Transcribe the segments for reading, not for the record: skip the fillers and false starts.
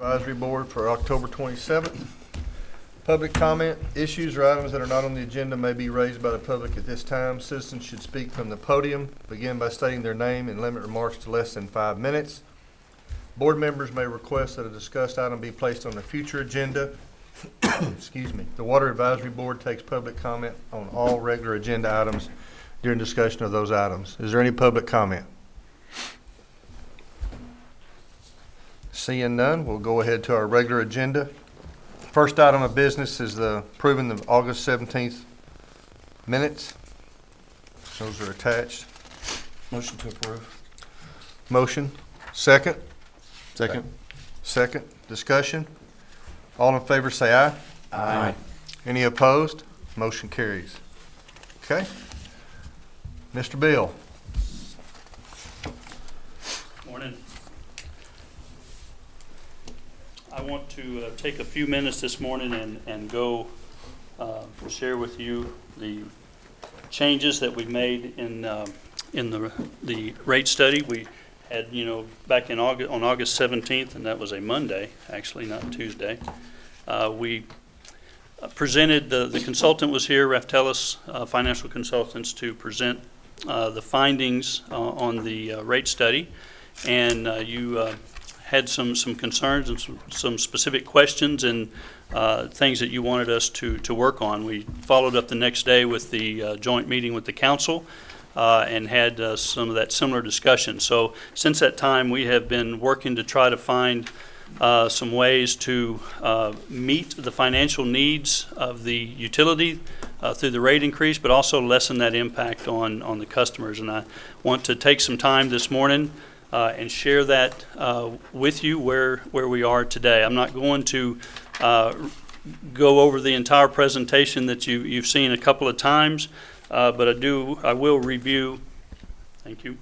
Advisory Board for October 27th. Public comment. Issues or items that are not on the agenda may be raised by the public at this time. Citizens should speak from the podium. Begin by stating their name and limit remarks to less than 5 minutes. Board members may request that a discussed item be placed on a future agenda. Excuse me. The Water Advisory Board takes public comment on all regular agenda items during discussion of those items. Is there any public comment? Seeing none, we'll go ahead to our regular agenda. First item of business is the approving the August 17th minutes. Those are attached. Motion to approve. Motion. Second. Second. Second. Discussion. All in favor say aye. Aye. Any opposed? Motion carries. Okay. Mr. Bill. Morning. I want to take a few minutes this morning and go share with you the changes that we made in the rate study. We had, back in August, on August 17th, and that was a Monday, actually, not Tuesday. We presented, the consultant was here, Raftelis Financial Consultants, to present the findings on the rate study, and you had some concerns and some specific questions and things that you wanted us to work on. We followed up the next day with the joint meeting with the council and had some of that similar discussion. So since that time, we have been working to try to find some ways to meet the financial needs of the utility through the rate increase, but also lessen that impact on the customers. And I want to take some time this morning and share that with you where we are today. I'm not going to go over the entire presentation that you've seen a couple of times, but I will review. Thank you.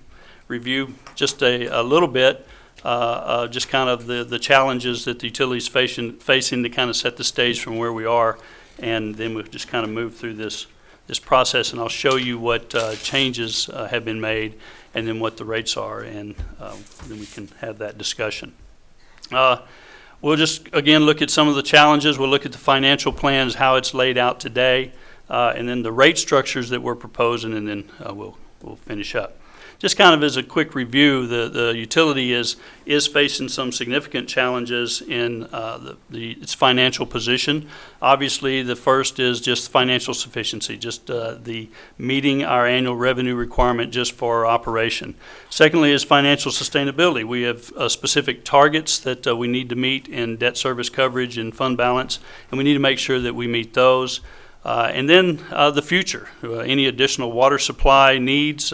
Review just a little bit, just kind of the challenges that the utility's facing to kind of set the stage from where we are, and then we'll just kind of move through this process, and I'll show you what changes have been made, and then what the rates are, and then we can have that discussion. We'll just, again, look at some of the challenges. We'll look at the financial plans, how it's laid out today, and then the rate structures that we're proposing, and then we'll finish up. Just kind of as a quick review, the utility is facing some significant challenges in its financial position. Obviously, the first is just financial sufficiency, just the meeting our annual revenue requirement just for our operation. Secondly is financial sustainability. We have specific targets that we need to meet in debt service coverage and fund balance, and we need to make sure that we meet those. And then the future, any additional water supply needs,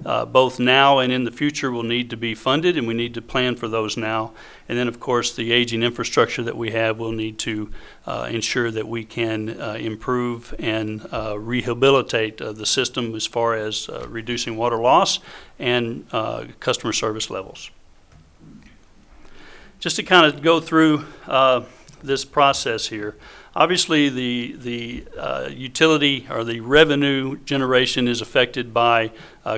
both now and in the future, will need to be funded, and we need to plan for those now. And then, of course, the aging infrastructure that we have will need to ensure that we can improve and rehabilitate the system as far as reducing water loss and customer service levels. Just to kind of go through this process here. Obviously, the utility or the revenue generation is affected by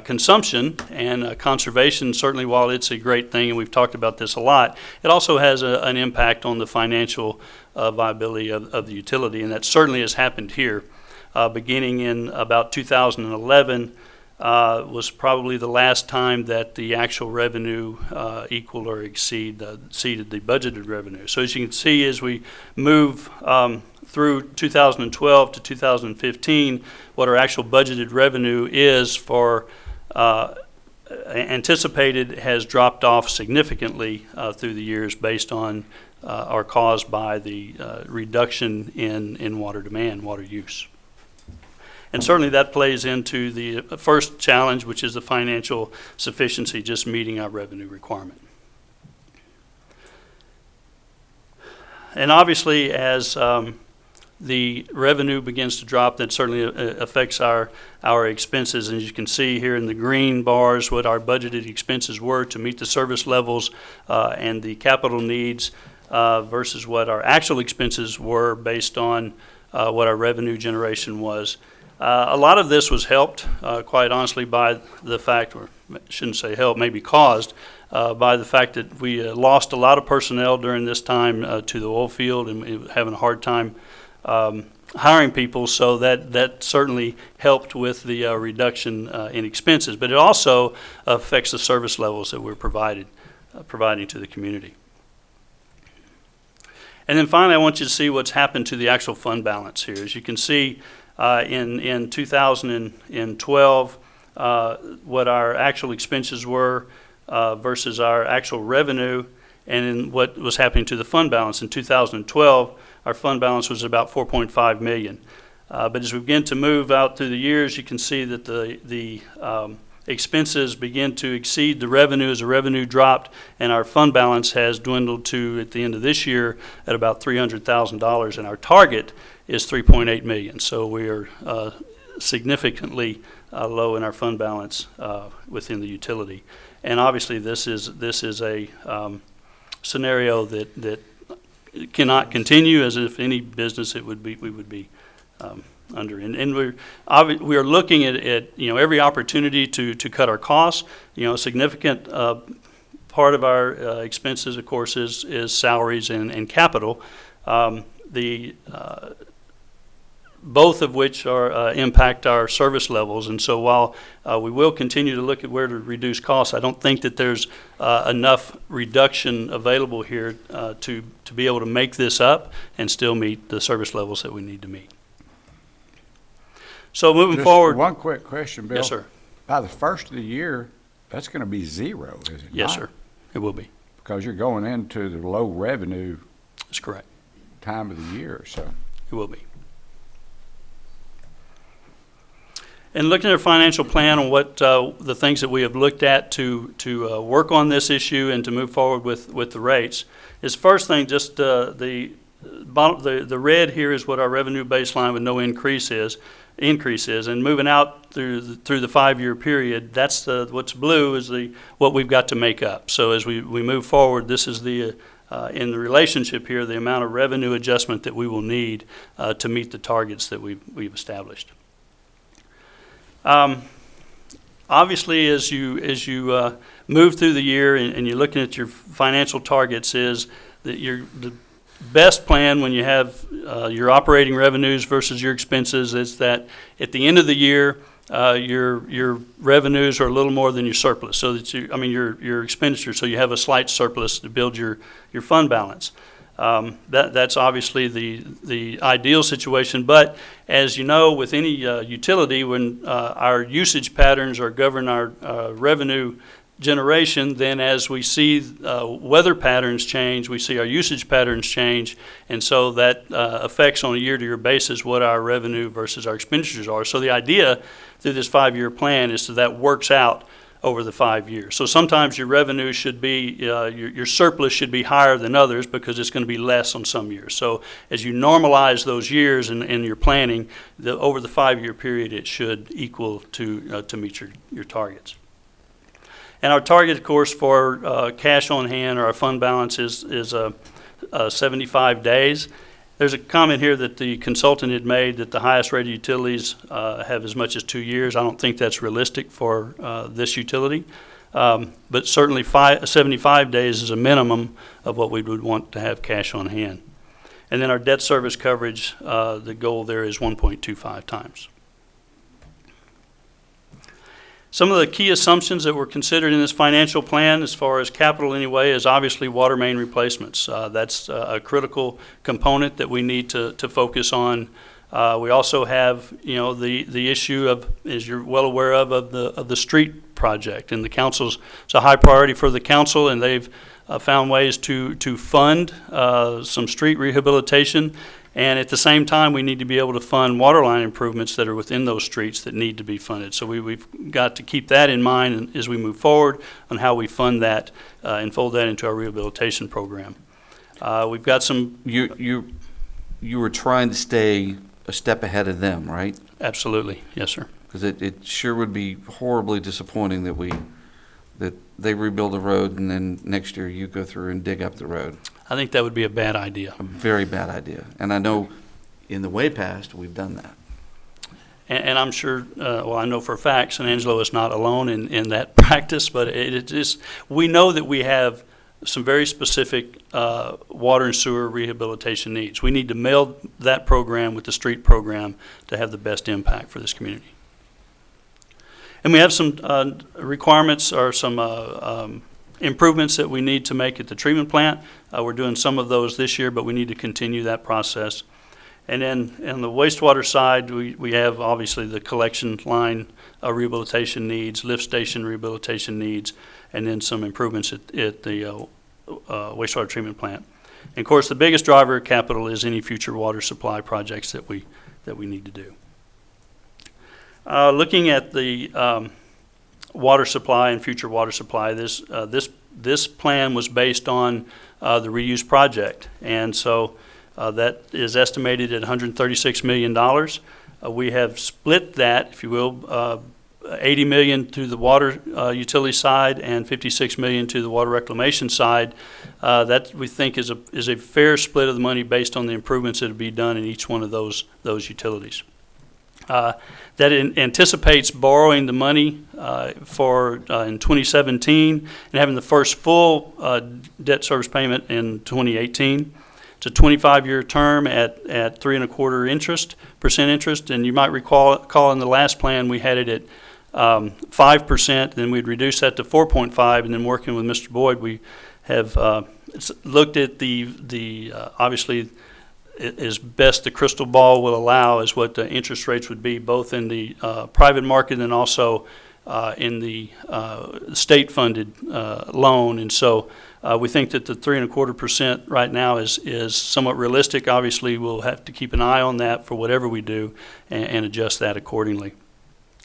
consumption, and conservation, certainly while it's a great thing, and we've talked about this a lot, it also has an impact on the financial viability of the utility, and that certainly has happened here. Beginning in about 2011 was probably the last time that the actual revenue equaled or exceeded the budgeted revenue. So as you can see, as we move through 2012 to 2015, what our actual budgeted revenue is for anticipated has dropped off significantly through the years based on or caused by the reduction in water demand, water use. And certainly that plays into the first challenge, which is the financial sufficiency, just meeting our revenue requirement. And obviously, as the revenue begins to drop, that certainly affects our expenses. And as you can see here in the green bars, what our budgeted expenses were to meet the service levels and the capital needs versus what our actual expenses were based on what our revenue generation was. A lot of this was helped, quite honestly, by the fact, or I shouldn't say helped, maybe caused, by the fact that we lost a lot of personnel during this time to the oil field, and we were having a hard time hiring people, so that certainly helped with the reduction in expenses. But it also affects the service levels that we're providing to the community. And then finally, I want you to see what's happened to the actual fund balance here. As you can see, in 2012, what our actual expenses were versus our actual revenue, and in what was happening to the fund balance. In 2012, our fund balance was about $4.5 million. But as we begin to move out through the years, you can see that the expenses begin to exceed the revenue as the revenue dropped, and our fund balance has dwindled to, at the end of this year, at about $300,000, and our target is $3.8 million. So we are significantly low in our fund balance within the utility. And obviously this is a scenario that cannot continue, as if any business we would be under. And we are looking at every opportunity to cut our costs. A significant part of our expenses, of course, is salaries and capital. Both of which impact our service levels. And so while we will continue to look at where to reduce costs, I don't think that there's enough reduction available here to be able to make this up and still meet the service levels that we need to meet. So moving forward. One quick question, Bill. Yes, sir. By the first of the year, that's going to be zero, is it not? Yes, sir. It will be. Because you're going into the low revenue That's correct. time of the year, so. It will be. And looking at our financial plan and what the things that we have looked at to work on this issue and to move forward with the rates is, first thing, just the red here is what our revenue baseline with no increase is, and moving out through the 5-year period, that's what's blue is what we've got to make up. So as we move forward, this is in the relationship here, the amount of revenue adjustment that we will need to meet the targets that we've established. Obviously, as you move through the year and you're looking at your financial targets, is that the best plan when you have your operating revenues versus your expenses is that at the end of the year, your revenues are a little more than your surplus, so that your expenditure, so you have a slight surplus to build your fund balance. That's obviously the ideal situation, but as you know, with any utility, when our usage patterns are govern our revenue generation, then as we see weather patterns change, we see our usage patterns change, and so that affects on a year-to-year basis what our revenue versus our expenditures are. So the idea through this 5-year plan is that works out over the 5 years. So sometimes your revenue should be, your surplus should be higher than others because it's going to be less on some years. So as you normalize those years in your planning, over the 5-year period, it should equal to meet your targets. And our target, of course, for cash on hand or our fund balance is 75 days. There's a comment here that the consultant had made that the highest rated utilities have as much as 2 years. I don't think that's realistic for this utility, but certainly 75 days is a minimum of what we would want to have cash on hand. And then our debt service coverage, the goal there is 1.25 times. Some of the key assumptions that were considered in this financial plan as far as capital anyway is obviously water main replacements. That's a critical component that we need to focus on. We also have, the issue of, as you're well aware of the street project, and it's a high priority for the council, and they've found ways to fund some street rehabilitation. And at the same time, we need to be able to fund water line improvements that are within those streets that need to be funded. So we've got to keep that in mind as we move forward on how we fund that and fold that into our rehabilitation program. We've got some... You were trying to stay a step ahead of them, right? Absolutely. Yes, sir. Because it sure would be horribly disappointing that they rebuild a road and then next year you go through and dig up the road. I think that would be a bad idea. A very bad idea. And I know in the way past we've done that. and I'm sure, well, I know for a fact, Angelo is not alone in that practice, but it is, we know that we have some very specific water and sewer rehabilitation needs. We need to meld that program with the street program to have the best impact for this community. And we have some requirements or some improvements that we need to make at the treatment plant. We're doing some of those this year, but we need to continue that process. And then on the wastewater side, we have obviously the collection line rehabilitation needs, lift station rehabilitation needs, and then some improvements at the wastewater treatment plant. And of course, the biggest driver of capital is any future water supply projects that we need to do. Looking at the water supply and future water supply, this plan was based on the reuse project, and so that is estimated at $136 million. We have split that, if you will, $80 million to the water utility side and $56 million to the water reclamation side. That we think is a fair split of the money based on the improvements that will be done in each one of those utilities. That anticipates borrowing the money in 2017 and having the first full debt service payment in 2018. It's a 25-year term at 3.25% interest, and you might recall in the last plan we had it at 5%, then we'd reduce that to 4.5, and then working with Mr. Boyd, we have looked at the obviously as best the crystal ball will allow is what the interest rates would be, both in the private market and also in the state-funded loan. And so we think that the 3.25% right now is somewhat realistic. Obviously, we'll have to keep an eye on that for whatever we do and adjust that accordingly.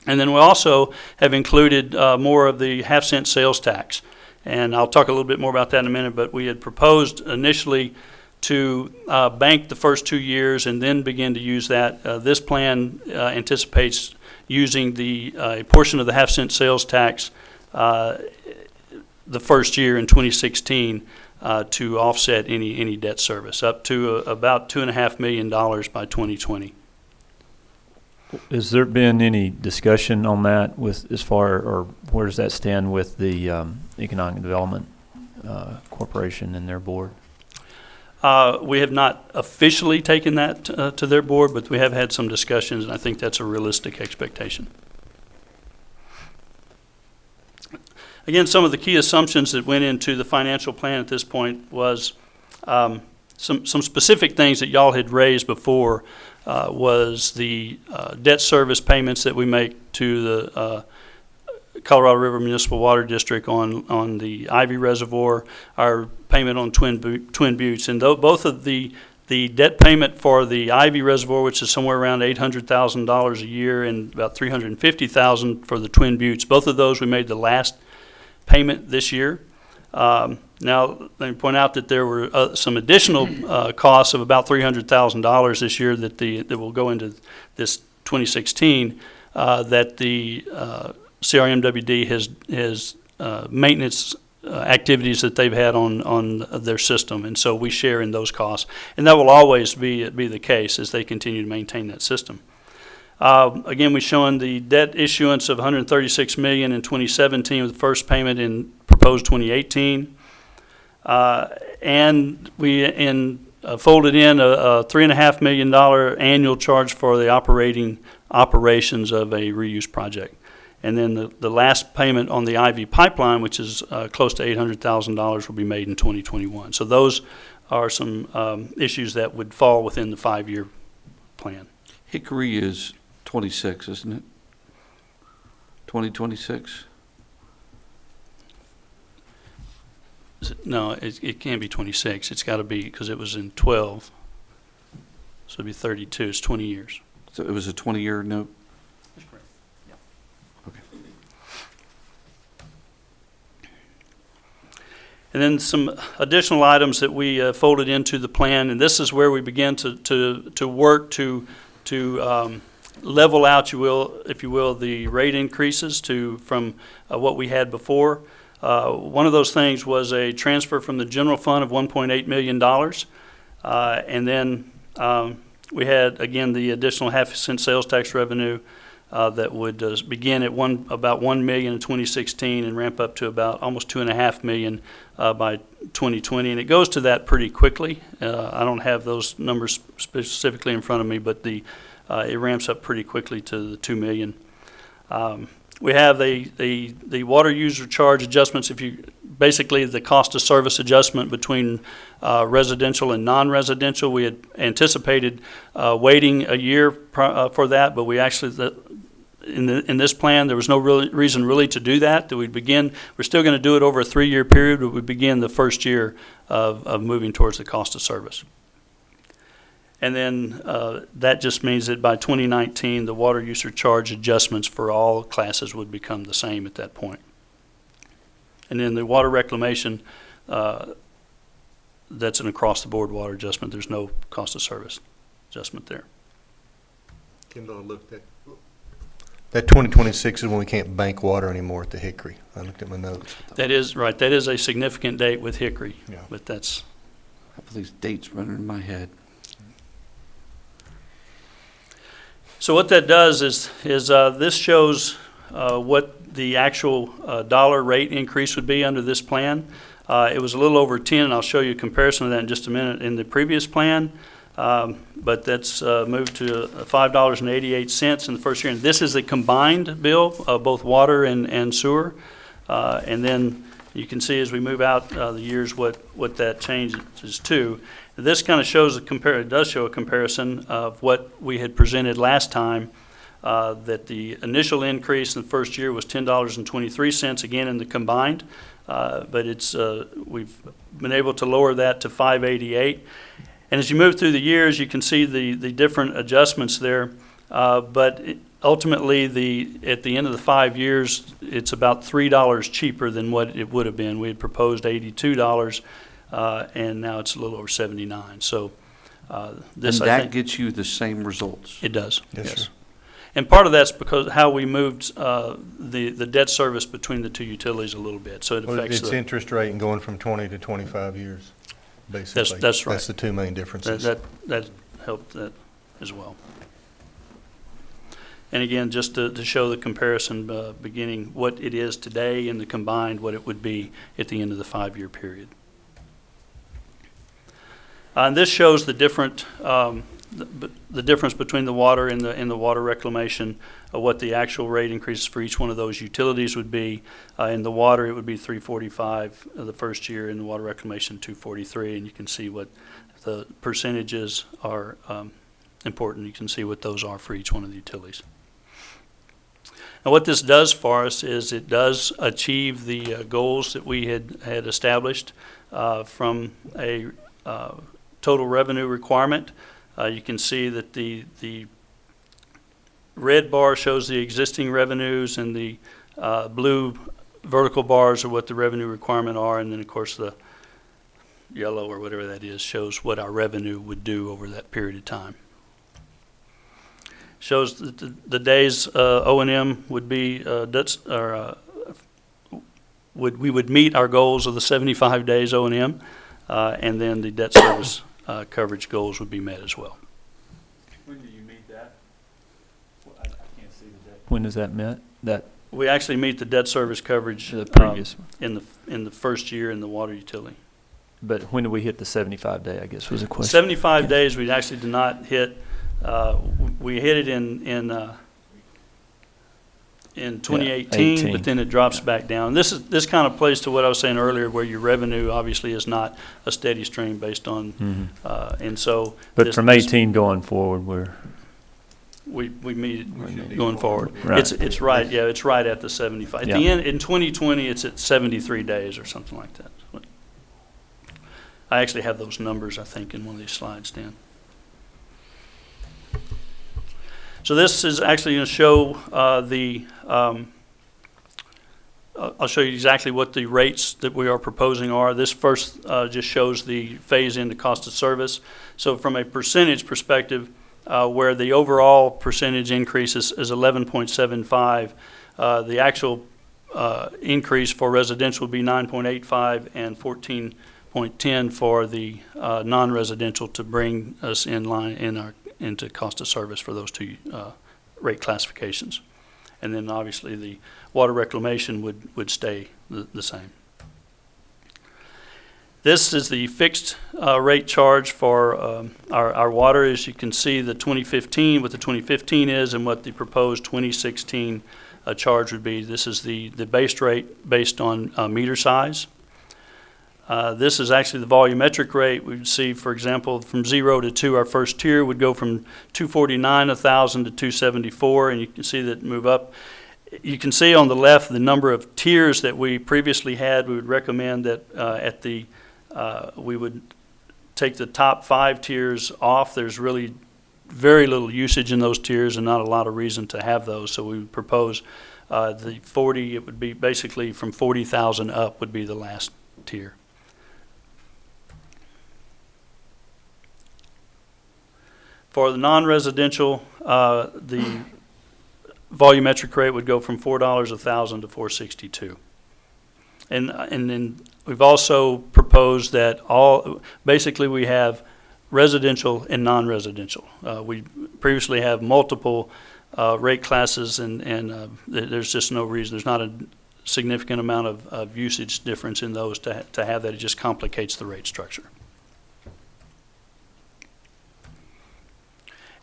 And then we also have included more of the half-cent sales tax. And I'll talk a little bit more about that in a minute, but we had proposed initially to bank the first 2 years and then begin to use that. This plan anticipates using a portion of the half-cent sales tax the first year in 2016 to offset any debt service, up to about $2.5 million by 2020. Has there been any discussion on that with or where does that stand with the Economic Development Corporation and their board? We have not officially taken that to their board, but we have had some discussions, and I think that's a realistic expectation. Again, some of the key assumptions that went into the financial plan at this point was some specific things that y'all had raised before was the debt service payments that we make to the Colorado River Municipal Water District on the Ivy Reservoir, our payment on Twin Buttes, and both of the debt payment for the Ivy Reservoir, which is somewhere around $800,000 a year, and about $350,000 for the Twin Buttes. Both of those we made the last payment this year. Now, let me point out that there were some additional costs of about $300,000 this year that will go into this 2016 that the CRMWD has maintenance activities that they've had on their system, and so we share in those costs, and that will always be the case as they continue to maintain that system. Again, we're showing the debt issuance of $136 million in 2017 with the first payment in proposed 2018, and we folded in a $3.5 million annual charge for the operations of a reuse project. And then the last payment on the IV pipeline, which is close to $800,000, will be made in 2021. So those are some issues that would fall within the 5-year plan. Hickory is 26, isn't it? 2026? No, it can't be 26. It's got to be, because it was in 12. So it'd be 32. It's 20 years. So it was a 20-year note? That's correct. Okay. And then some additional items that we folded into the plan, and this is where we began to work to level out, if you will, the rate increases from what we had before. One of those things was a transfer from the general fund of $1.8 million, and then We had, again, the additional half-cent sales tax revenue that would begin at about $1 million in 2016 and ramp up to about almost $2.5 million by 2020. And it goes to that pretty quickly. I don't have those numbers specifically in front of me, but it ramps up pretty quickly to the $2 million. We have the water user charge adjustments. Basically the cost of service adjustment between residential and non-residential. We had anticipated waiting a year for that, but we actually, in this plan, there was no reason really to do that. We're still going to do it over a 3-year period, but we begin the first year of moving towards the cost of service. And then that just means that by 2019, the water user charge adjustments for all classes would become the same at that point. And then the water reclamation, that's an across-the-board water adjustment. There's no cost of service adjustment there. Kendall, I looked at that 2026 is when we can't bank water anymore at the Hickory. I looked at my notes. That is right. That is a significant date with Hickory. Yeah. But that's. I have these dates running in my head. So what that does is this shows what the actual dollar rate increase would be under this plan. It was a little over 10, and I'll show you a comparison of that in just a minute in the previous plan. But that's moved to $5.88 in the first year. And this is a combined bill of both water and sewer. And then you can see as we move out the years what that changes to. This kind of shows it does show a comparison of what we had presented last time. That the initial increase in the first year was $10.23 again in the combined, but we've been able to lower that to $5.88. And as you move through the years, you can see the different adjustments there. But ultimately, at the end of the 5 years, it's about $3 cheaper than what it would have been. We had proposed $82, and now it's a little over $79. So this, and I that think, gets you the same results. it does. Yes, sir. And part of that's because how we moved the debt service between the two utilities a little bit. So it Well, affects it's interest rate and going from 20 to 25 years, basically. That's right. That's the two main differences. that helped that as well. And again, just to show the comparison beginning what it is today in the combined, what it would be at the end of the 5-year period. And this shows the different the difference between the water and the water reclamation, what the actual rate increases for each one of those utilities would be. In the water, it would be $3.45 the first year. In the water reclamation, $2.43, and you can see what the percentages are important. You can see what those are for each one of the utilities. Now, what this does for us is it does achieve the goals that we had established from a total revenue requirement. You can see that the red bar shows the existing revenues, and the blue vertical bars are what the revenue requirement are, and then of course the yellow or whatever that is shows what our revenue would do over that period of time. Shows that the days O&M would be we would meet our goals of the 75 days O&M, and then the debt service coverage goals would be met as well. When do you meet that? Well, I can't see the date. When is that met? That We actually meet the debt service coverage the previous, in the first year in the water utility. but when do we hit the 75 day? I guess was the question. 75 days we actually did not hit. We hit it in 2018, 18. but then it drops back down. This kind of plays to what I was saying earlier, where your revenue obviously is not a steady stream based on, and so. But from 18 going forward, we meet it going forward. Right. It's right, yeah, it's right at the 75. At the Yeah. end, in 2020, it's at 73 days or something like that. I actually have those numbers, I think, in one of these slides, Dan. So this is actually going to show I'll show you exactly what the rates that we are proposing are. This first just shows the phase into cost of service. So from a percentage perspective, where the overall percentage increase is 11.75, the actual increase for residential would be 9.85 and 14.10 for the non-residential to bring us in line into cost of service for those two rate classifications. And then obviously the water reclamation would stay the same. This is the fixed rate charge for our water. As you can see, the 2015, what the 2015 is and what the proposed 2016 charge would be. This is the base rate based on meter size. This is actually the volumetric rate. We would see, for example, from 0 to 2, our first tier would go from 249 1,000 to 274, and you can see that move up. You can see on the left the number of tiers that we previously had. We would recommend that we would take the top 5 tiers off. There's really very little usage in those tiers and not a lot of reason to have those. So we would propose the 40, it would be basically from 40,000 up would be the last tier. For the non-residential, the volumetric rate would go from $4 a thousand to $4.62. And then we've also proposed that basically we have residential and non-residential. We previously have multiple rate classes, and there's just no reason. There's not a significant amount of usage difference in those to have that. It just complicates the rate structure.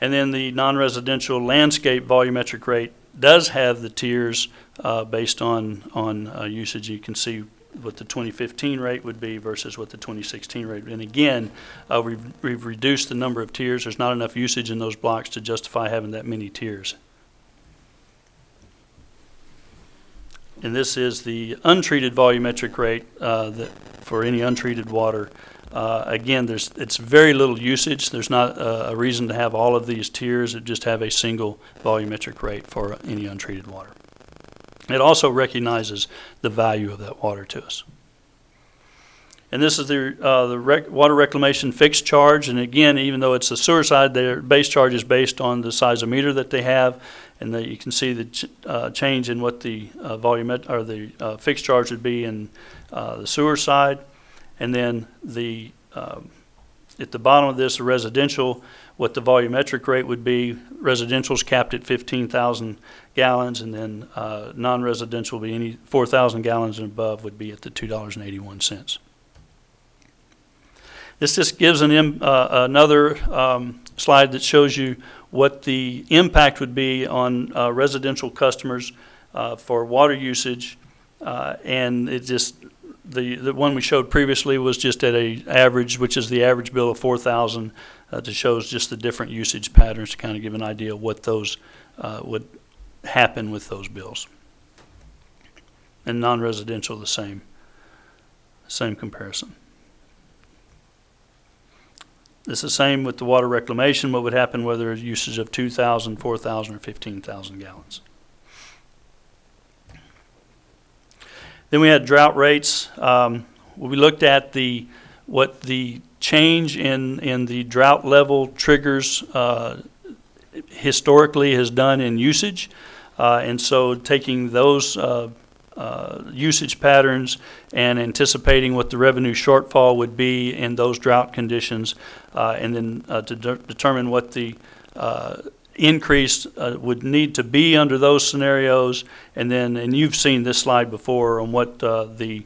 And then the non-residential landscape volumetric rate does have the tiers based on usage. You can see what the 2015 rate would be versus what the 2016 rate. And again, we've reduced the number of tiers. There's not enough usage in those blocks to justify having that many tiers. And this is the untreated volumetric rate for any untreated water. Again, it's very little usage. There's not a reason to have all of these tiers. It just have a single volumetric rate for any untreated water. It also recognizes the value of that water to us. And this is the water reclamation fixed charge. And again, even though it's the sewer side, their base charge is based on the size of meter that they have. And you can see the change in what the the fixed charge would be in the sewer side. And then at the bottom of this, the residential, what the volumetric rate would be. Residential is capped at 15,000 gallons, and then non-residential would be any 4,000 gallons and above would be at the $2.81. This just gives another slide that shows you what the impact would be on residential customers for water usage, and it just the one we showed previously was just at a average, which is the average bill of 4,000, that shows just the different usage patterns to kind of give an idea of what those would happen with those bills. And non-residential, the same comparison. It's the same with the water reclamation. What would happen whether it's usage of 2,000, 4,000, or 15,000 gallons. Then we had drought rates. We looked at what the change in the drought level triggers historically has done in usage. And so taking those usage patterns and anticipating what the revenue shortfall would be in those drought conditions, and then to determine what the increase would need to be under those scenarios, and you've seen this slide before on what the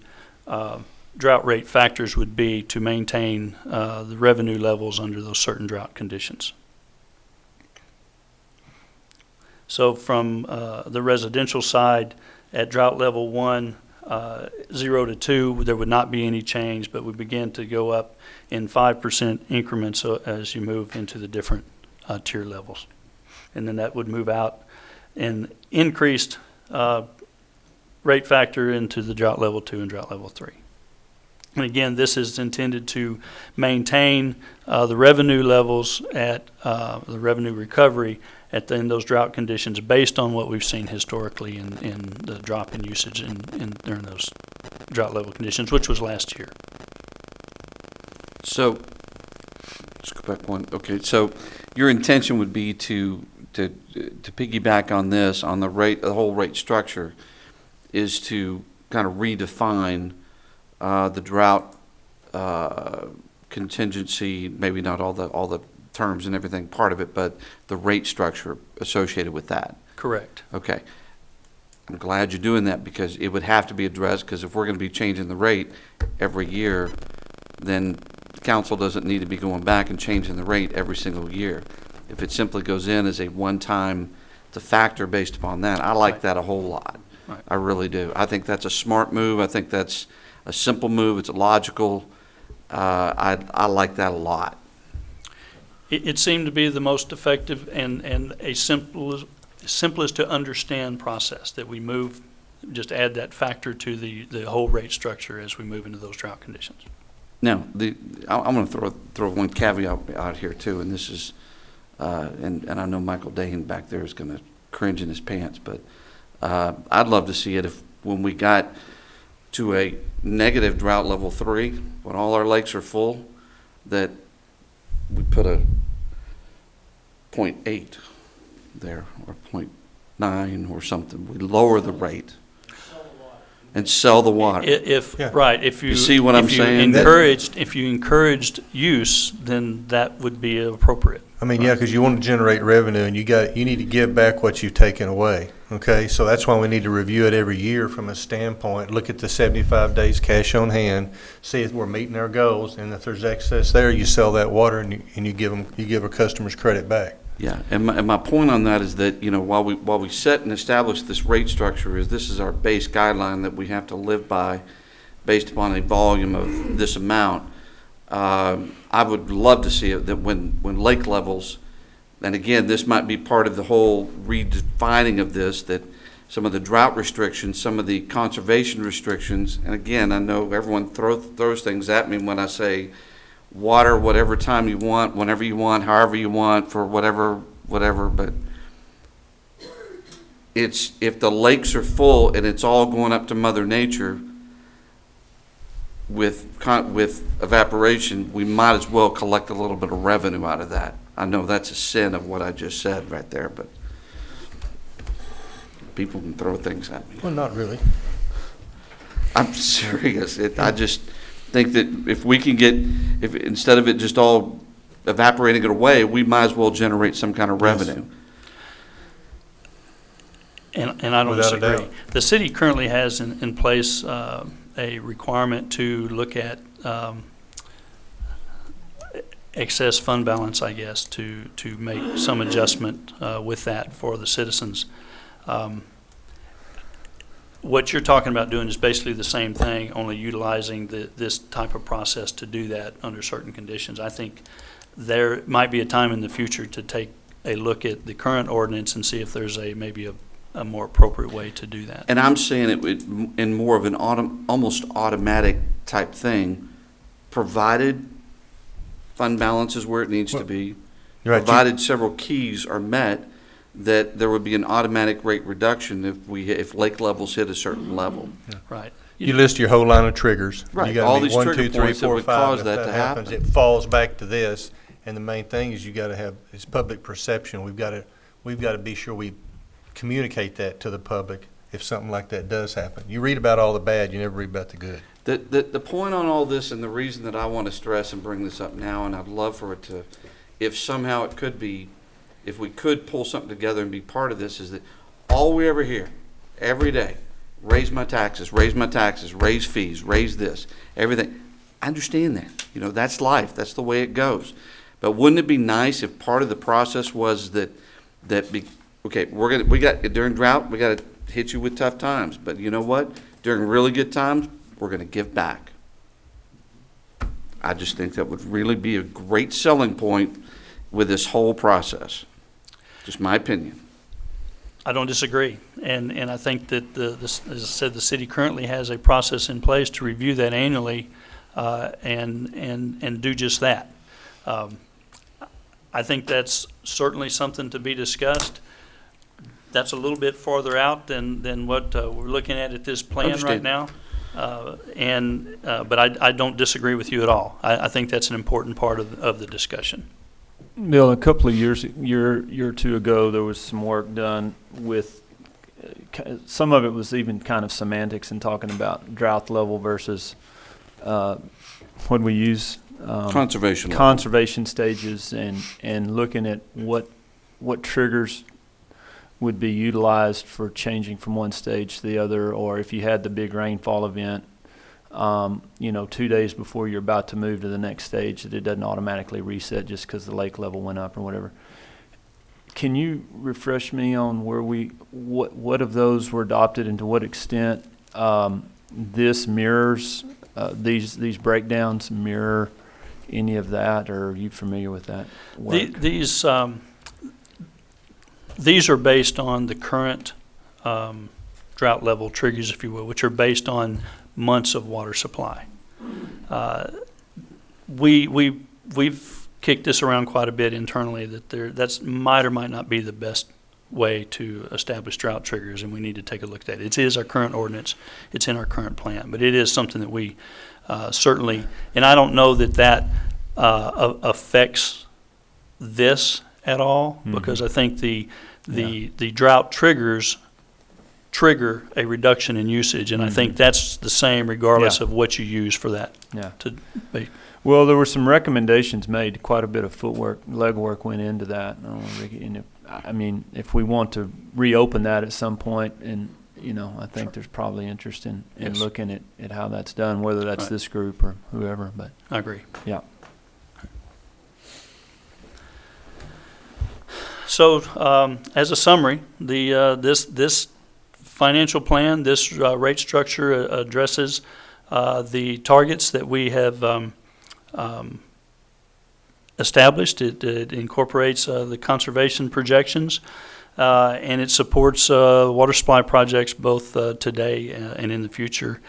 drought rate factors would be to maintain the revenue levels under those certain drought conditions. So from the residential side, at drought level 1, 0 to 2, there would not be any change, but we begin to go up in 5% increments as you move into the different tier levels. And then that would move out an increased rate factor into the drought level 2 and drought level 3. And again, this is intended to maintain the revenue levels at the revenue recovery in those drought conditions based on what we've seen historically in the drop in usage during those drought level conditions, which was last year. So, let's go back one. Okay, so your intention would be to piggyback on this, on the whole rate structure, is to kind of redefine the drought contingency, maybe not all the terms and everything part of it, but the rate structure associated with that. Correct. Okay. I'm glad you're doing that because it would have to be addressed, because if we're going to be changing the rate every year, then council doesn't need to be going back and changing the rate every single year. If it simply goes in as a one-time to factor based upon that, I like Right. that a whole lot. Right. I really do. I think that's a smart move. I think that's a simple move. It's logical. I like that a lot. It seemed to be the most effective and a simplest to understand process, that we move, just add that factor to the whole rate structure as we move into those drought conditions. Now, I'm going to throw one caveat out here too, and this is, and I know Michael Dane back there is going to cringe in his pants, but I'd love to see it if when we got to a negative drought level 3, when all our lakes are full, that we put a 0.8 there or 0.9 or something. We lower the rate and sell the water. Yeah. If you You see what I'm saying? If you encouraged use, then that would be appropriate. I mean, yeah, because you want to generate revenue, and you need to give back what you've taken away, okay? So that's why we need to review it every year from a standpoint, look at the 75 days cash on hand, see if we're meeting our goals, and if there's excess there, you sell that water and you give our customers credit back. Yeah, and my point on that is that, you know, while we set and establish this rate structure, this is our base guideline that we have to live by based upon a volume of this amount. I would love to see it that when lake levels, and again, this might be part of the whole redefining of this, that some of the drought restrictions, some of the conservation restrictions, and again, I know everyone throws things at me when I say water whatever time you want, whenever you want, however you want, for whatever, but it's, if the lakes are full and it's all going up to Mother Nature with evaporation, we might as well collect a little bit of revenue out of that. I know that's a sin of what I just said right there, but people can throw things at me. Well, not really. I'm serious. I just think that if we can get, if instead of it just all evaporating it away, we might as well generate some kind of revenue. And I don't Without a disagree. doubt. The city currently has in place a requirement to look at excess fund balance, I guess, to make some adjustment with that for the citizens. What you're talking about doing is basically the same thing, only utilizing this type of process to do that under certain conditions. I think there might be a time in the future to take a look at the current ordinance and see if there's maybe a more appropriate way to do that. And I'm saying it in more of an almost automatic type thing, provided fund balance is where it needs to be, Right, provided several keys are met, that there would be an automatic rate reduction if lake levels hit a certain level. Right. You list your whole line of triggers. Right, You gotta all meet these 1, trigger 2, 3, points that 4, would 5. cause If that to happens, happen. it falls back to this. And the main thing is you got to have is public perception. We've got to be sure we communicate that to the public if something like that does happen. You read about all the bad, you never read about the good. The point on all this, and the reason that I want to stress and bring this up now, and I'd love for it to, if somehow it could be, if we could pull something together and be part of this, is that all we ever hear every day, raise my taxes, raise fees, raise this, everything. I understand that. You know, that's life. That's the way it goes. But wouldn't it be nice if part of the process was okay, we got during drought, we got to hit you with tough times. But you know what? During really good times, we're going to give back. I just think that would really be a great selling point with this whole process. Just my opinion. I don't disagree, and I think that as I said, the city currently has a process in place to review that annually, and do just that. I think that's certainly something to be discussed. That's a little bit farther out than what we're looking at this plan right now, but I don't disagree with you at all. I think that's an important part of the discussion. Bill, a couple of year or two ago, there was some work done with, some of it was even kind of semantics and talking about drought level versus, when we use Conservation level. conservation stages and looking at what triggers would be utilized for changing from one stage to the other, or if you had the big rainfall event, 2 days before you're about to move to the next stage, that it doesn't automatically reset just because the lake level went up or whatever. Can you refresh me on what of those were adopted and to what extent this mirrors, these breakdowns mirror any of that, or are you familiar with that work? These are based on the current drought level triggers, if you will, which are based on months of water supply. We've kicked this around quite a bit internally that might or might not be the best way to establish drought triggers, and we need to take a look at it. It is our current ordinance. It's in our current plan, but it is something that we certainly, and I don't know that affects this at all, because I think the drought triggers trigger a reduction in usage, and I think that's the same regardless of what you use for that to be. Well, there were some recommendations made. Quite a bit of legwork went into that. If we want to reopen that at some point, and I think there's probably interest in looking at how that's done, whether that's this group or whoever. But I agree. Yeah. So, as a summary, this financial plan, this rate structure addresses the targets that we have established. It incorporates the conservation projections, and it supports water supply projects both today and in the future.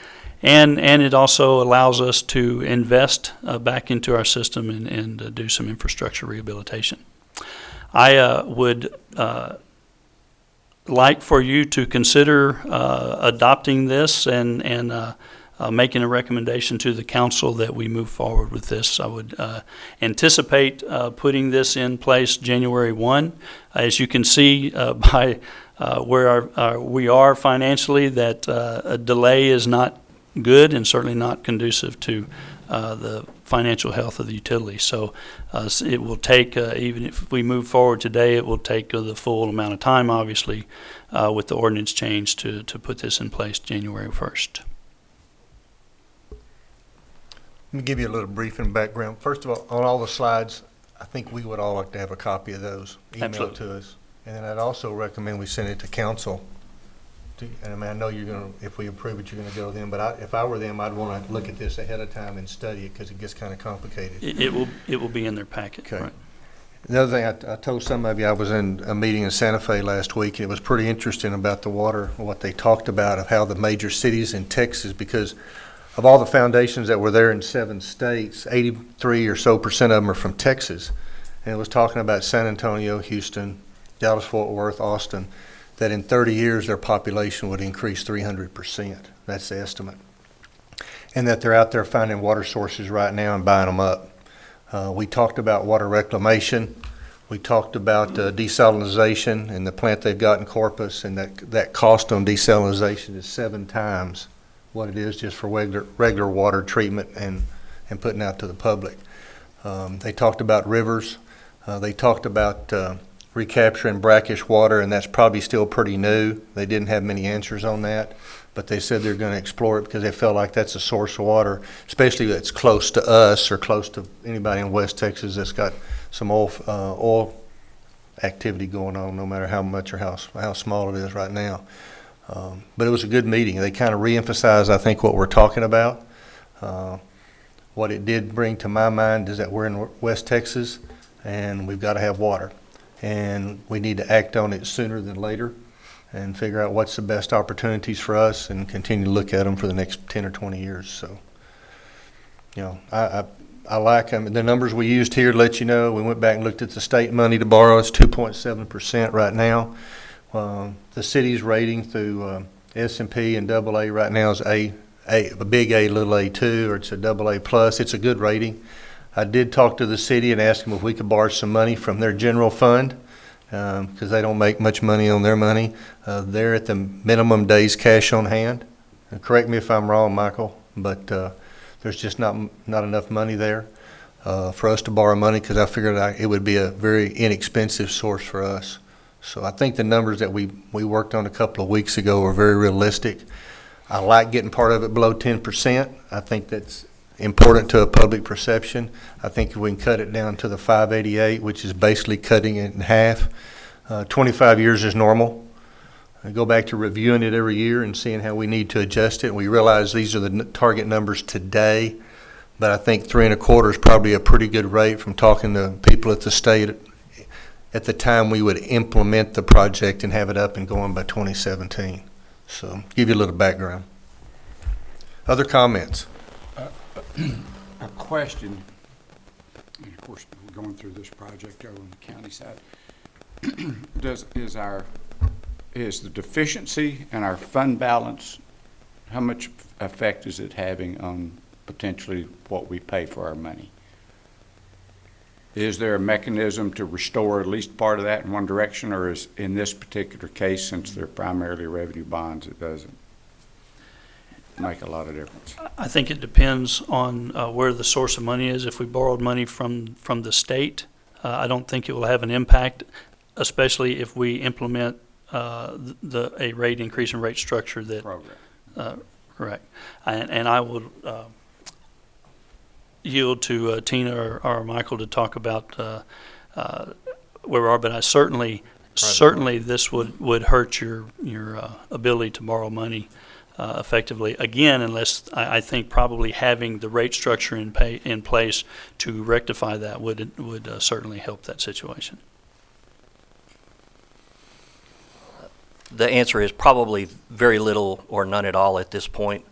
And it also allows us to invest back into our system and do some infrastructure rehabilitation. I would like for you to consider adopting this and making a recommendation to the council that we move forward with this. I would anticipate putting this in place January 1. As you can see by where we are financially, that a delay is not good and certainly not conducive to the financial health of the utility. So it will take, even if we move forward today, it will take the full amount of time, obviously, with the ordinance change to put this in place January 1st. Let me give you a little briefing background. First of all, on all the slides, I think we would all like to have a copy of those emailed to us. And then I'd also recommend we send it to council. And I know you're going to, if we approve it, you're going to go then. But if I were them, I'd want to look at this ahead of time and study it, because it gets kind of complicated. It will be in their packet. Okay. Right. Another thing, I told some of you, I was in a meeting in Santa Fe last week. It was pretty interesting about the water, what they talked about of how the major cities in Texas, because of all the foundations that were there in 7 states, 83% or so of them are from Texas. And it was talking about San Antonio, Houston, Dallas-Fort Worth, Austin, that in 30 years their population would increase 300%. That's the estimate. And that they're out there finding water sources right now and buying them up. We talked about water reclamation. We talked about desalinization and the plant they've got in Corpus, and that cost on desalinization is 7 times what it is just for regular water treatment and putting out to the public. They talked about rivers. They talked about recapturing brackish water, and that's probably still pretty new. They didn't have many answers on that, but they said they're going to explore it because they felt like that's a source of water, especially that's close to us or close to anybody in West Texas that's got some oil activity going on, no matter how much or how small it is right now. But it was a good meeting. They kind of reemphasized, I think, what we're talking about. What it did bring to my mind is that we're in West Texas and we've got to have water. And we need to act on it sooner than later and figure out what's the best opportunities for us and continue to look at them for the next 10 or 20 years. So, I like them. The numbers we used here to let you know, we went back and looked at the state money to borrow. It's 2.7% right now. The city's rating through S&P and AA right now is a big A, little A2, or it's a AA plus. It's a good rating. I did talk to the city and ask them if we could borrow some money from their general fund, because they don't make much money on their money. They're at the minimum days cash on hand. And correct me if I'm wrong, Michael, but there's just not enough money there. for us to borrow money, because I figured it would be a very inexpensive source for us. So I think the numbers that we worked on a couple of weeks ago are very realistic. I like getting part of it below 10%. I think that's important to a public perception. I think if we can cut it down to the 588, which is basically cutting it in half, 25 years is normal. I go back to reviewing it every year and seeing how we need to adjust it. We realize these are the target numbers today, but I think 3.25 is probably a pretty good rate from talking to people at the state at the time we would implement the project and have it up and going by 2017. So give you a little background. Other comments? A question, and of course, we're going through this project over on the county side. Is the deficiency in our fund balance, how much effect is it having on potentially what we pay for our money? Is there a mechanism to restore at least part of that in one direction, or is, in this particular case, since they're primarily revenue bonds, it doesn't make a lot of difference? I think it depends on where the source of money is. If we borrowed money from the state, I don't think it will have an impact, especially if we implement a rate increase in rate structure that Program. correct. And I will yield to Tina or Michael to talk about where we are, but I certainly this would hurt your ability to borrow money effectively. Again, unless I think probably having the rate structure in place to rectify that would certainly help that situation. The answer is probably very little or none at all at this point.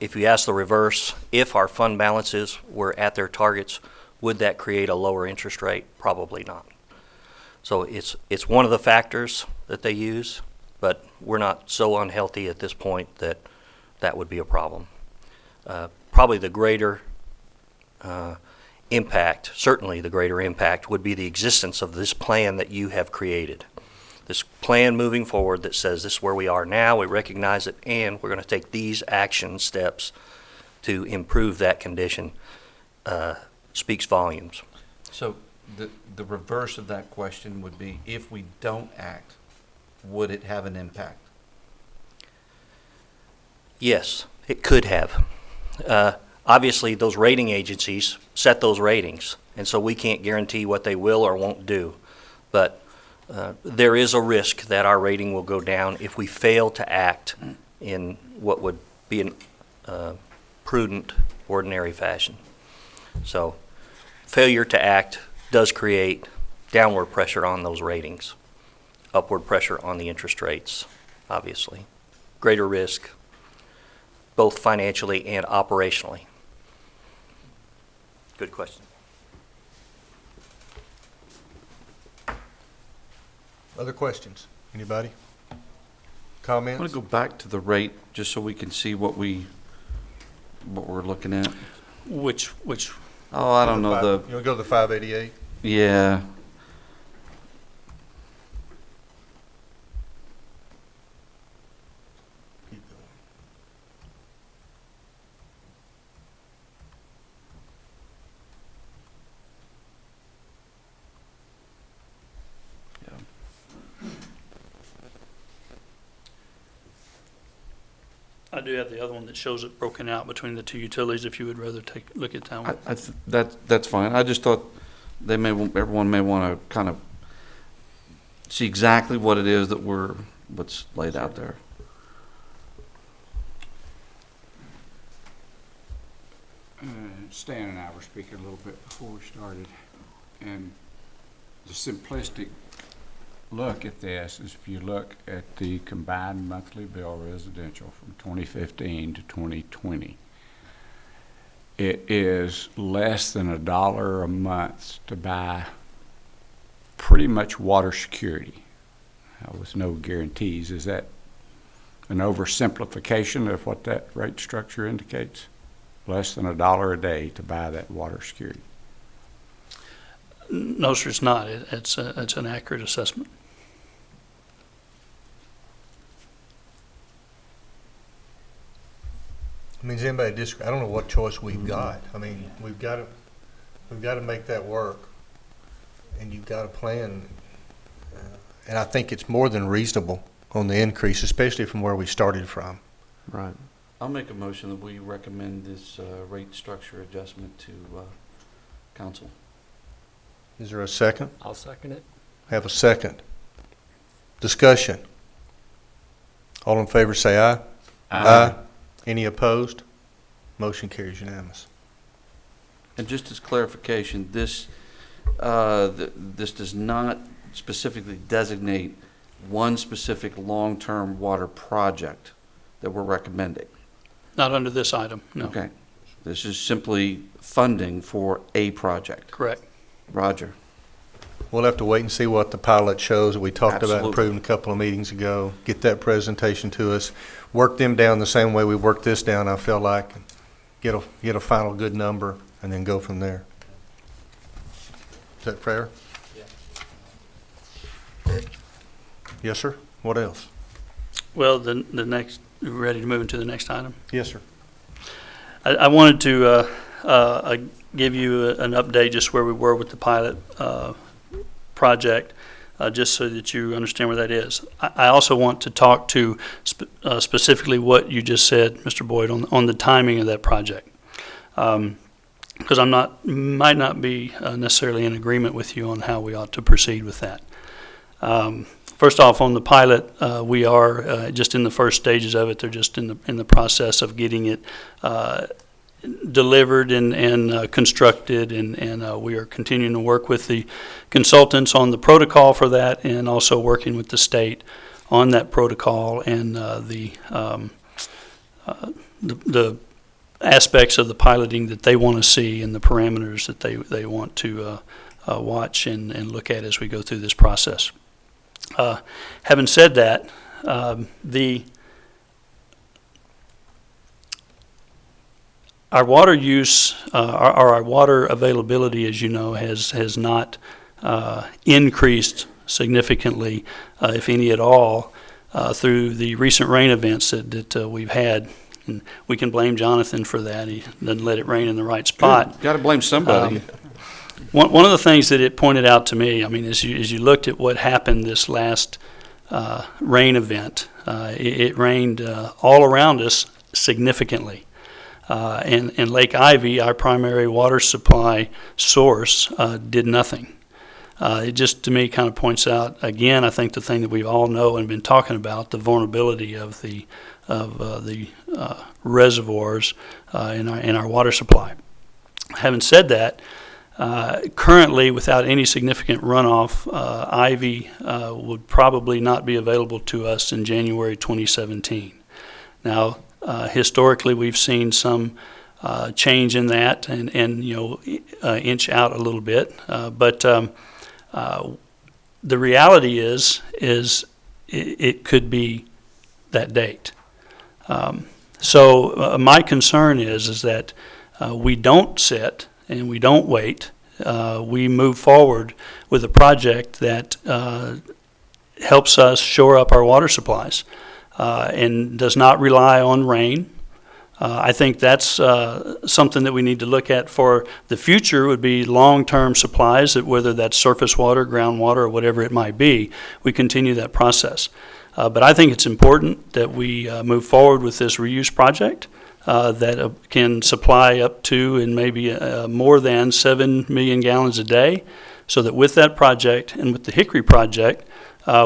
If you ask the reverse, if our fund balances were at their targets, would that create a lower interest rate? Probably not. So it's one of the factors that they use, but we're not so unhealthy at this point that that would be a problem. Probably the greater impact, certainly the greater impact, would be the existence of this plan that you have created. This plan moving forward that says this is where we are now, we recognize it, and we're going to take these action steps to improve that condition, speaks volumes. So the reverse of that question would be, if we don't act, would it have an impact? Yes, it could have. Obviously, those rating agencies set those ratings, and so we can't guarantee what they will or won't do. But there is a risk that our rating will go down if we fail to act in what would be a prudent, ordinary fashion. So failure to act does create downward pressure on those ratings, upward pressure on the interest rates, obviously. Greater risk, both financially and operationally. Good question. Other questions? Anybody? I Comments? want to go back to the rate just so we can see what we're looking at. Which Oh, I don't know You want to go to the 588? yeah. Keep going. I do have the other one that shows it broken out between the two utilities, if you would rather take a look at that one. That's fine. I just thought everyone may want to kind of see exactly what it is what's laid out there. Stan and I were speaking a little bit before we started, and the simplistic look at this is if you look at the combined monthly bill residential from 2015 to 2020, it is less than $1 a month to buy pretty much water security with no guarantees. Is that an oversimplification of what that rate structure indicates? Less than $1 a day to buy that water security. No, sir, it's not. It's an accurate assessment. I mean, does anybody disagree? I don't know what choice we've got. I mean, we've got to make that work, and you've got a plan. And I think it's more than reasonable on the increase, especially from where we started from. Right. I'll make a motion that we recommend this rate structure adjustment to council. Is there a second? I'll second it. Have a second. Discussion. All in favor say aye. Aye. Any opposed? Motion carries unanimous. And just as clarification, this does not specifically designate one specific long-term water project that we're recommending. Not under this item, no. Okay. This is simply funding for a project. Correct. Roger. We'll have to wait and see what the pilot shows that we talked about Absolutely. improving a couple of meetings ago. Get that presentation to us. Work them down the same way we worked this down, I feel like. Get a final good number and then go from there. Is that fair? Yeah. Yes, sir. What else? Well, the next, ready to move into the next item? Yes, sir. I wanted to give you an update just where we were with the pilot project, just so that you understand where that is. I also want to talk to specifically what you just said, Mr. Boyd, on the timing of that project, because might not be necessarily in agreement with you on how we ought to proceed with that. First off, on the pilot, we are just in the first stages of it. They're just in the process of getting it delivered and constructed, and we are continuing to work with the consultants on the protocol for that, and also working with the state on that protocol and the aspects of the piloting that they want to see and the parameters that they want to watch and look at as we go through this process. Having said that, our water use, our water availability, as you know, has not increased significantly, if any at all, through the recent rain events that we've had. And we can blame Jonathan for that. He doesn't let it rain in the right spot. Got to blame somebody. One of the things that it pointed out to me, I mean, as you looked at what happened this last rain event, it rained all around us significantly. And Lake Ivy, our primary water supply source, did nothing. It just, to me, kind of points out, again, I think the thing that we all know and been talking about, the vulnerability of the reservoirs in our water supply. Having said that, currently, without any significant runoff, Ivy would probably not be available to us in January 2017. Now, historically, we've seen some change in that and inch out a little bit. But the reality is it could be that date. So my concern is that we don't sit and we don't wait. We move forward with a project that helps us shore up our water supplies. And does not rely on rain. I think that's something that we need to look at for the future. Would be long-term supplies, that whether that's surface water, groundwater, or whatever it might be, we continue that process. But I think it's important that we move forward with this reuse project that can supply up to and maybe more than 7 million gallons a day, so that with that project and with the Hickory project,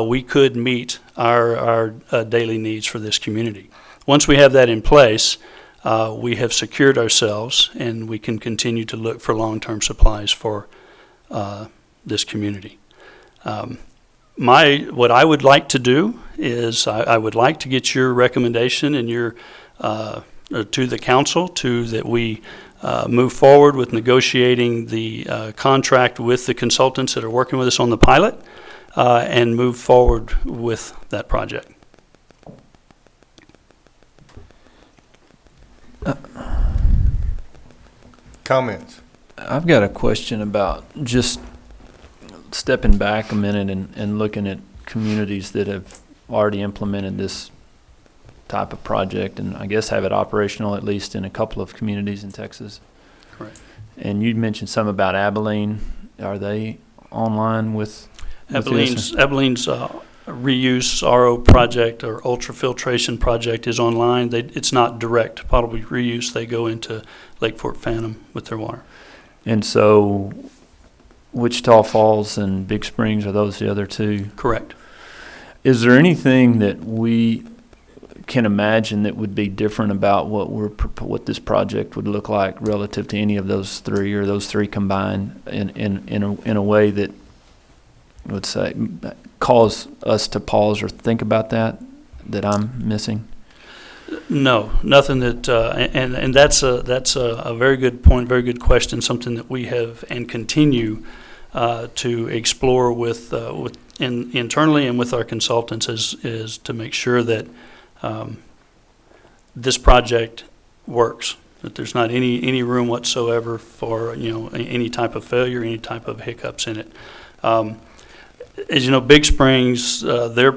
we could meet our daily needs for this community. Once we have that in place, we have secured ourselves, and we can continue to look for long-term supplies for this community. What I would like to do is I would like to get your recommendation and your to the council that we move forward with negotiating the contract with the consultants that are working with us on the pilot. And move forward with that project. Comments? I've got a question about just stepping back a minute and looking at communities that have already implemented this type of project, and I guess have it operational at least in a couple of communities in Texas. Correct. And you mentioned some about Abilene. Are they online with this? Abilene's reuse RO project or ultrafiltration project is online. It's not direct potable reuse. They go into Lake Fort Phantom with their water. And so Wichita Falls and Big Springs, are those the other two? Correct. Is there anything that we can imagine that would be different about what this project would look like relative to any of those three, or those three combined in a way that would say cause us to pause or think about that I'm missing? No, nothing that, and that's a very good point, very good question, something that we have and continue to explore with internally and with our consultants is to make sure that this project works, that there's not any room whatsoever for any type of failure, any type of hiccups in it. As you know, Big Springs, their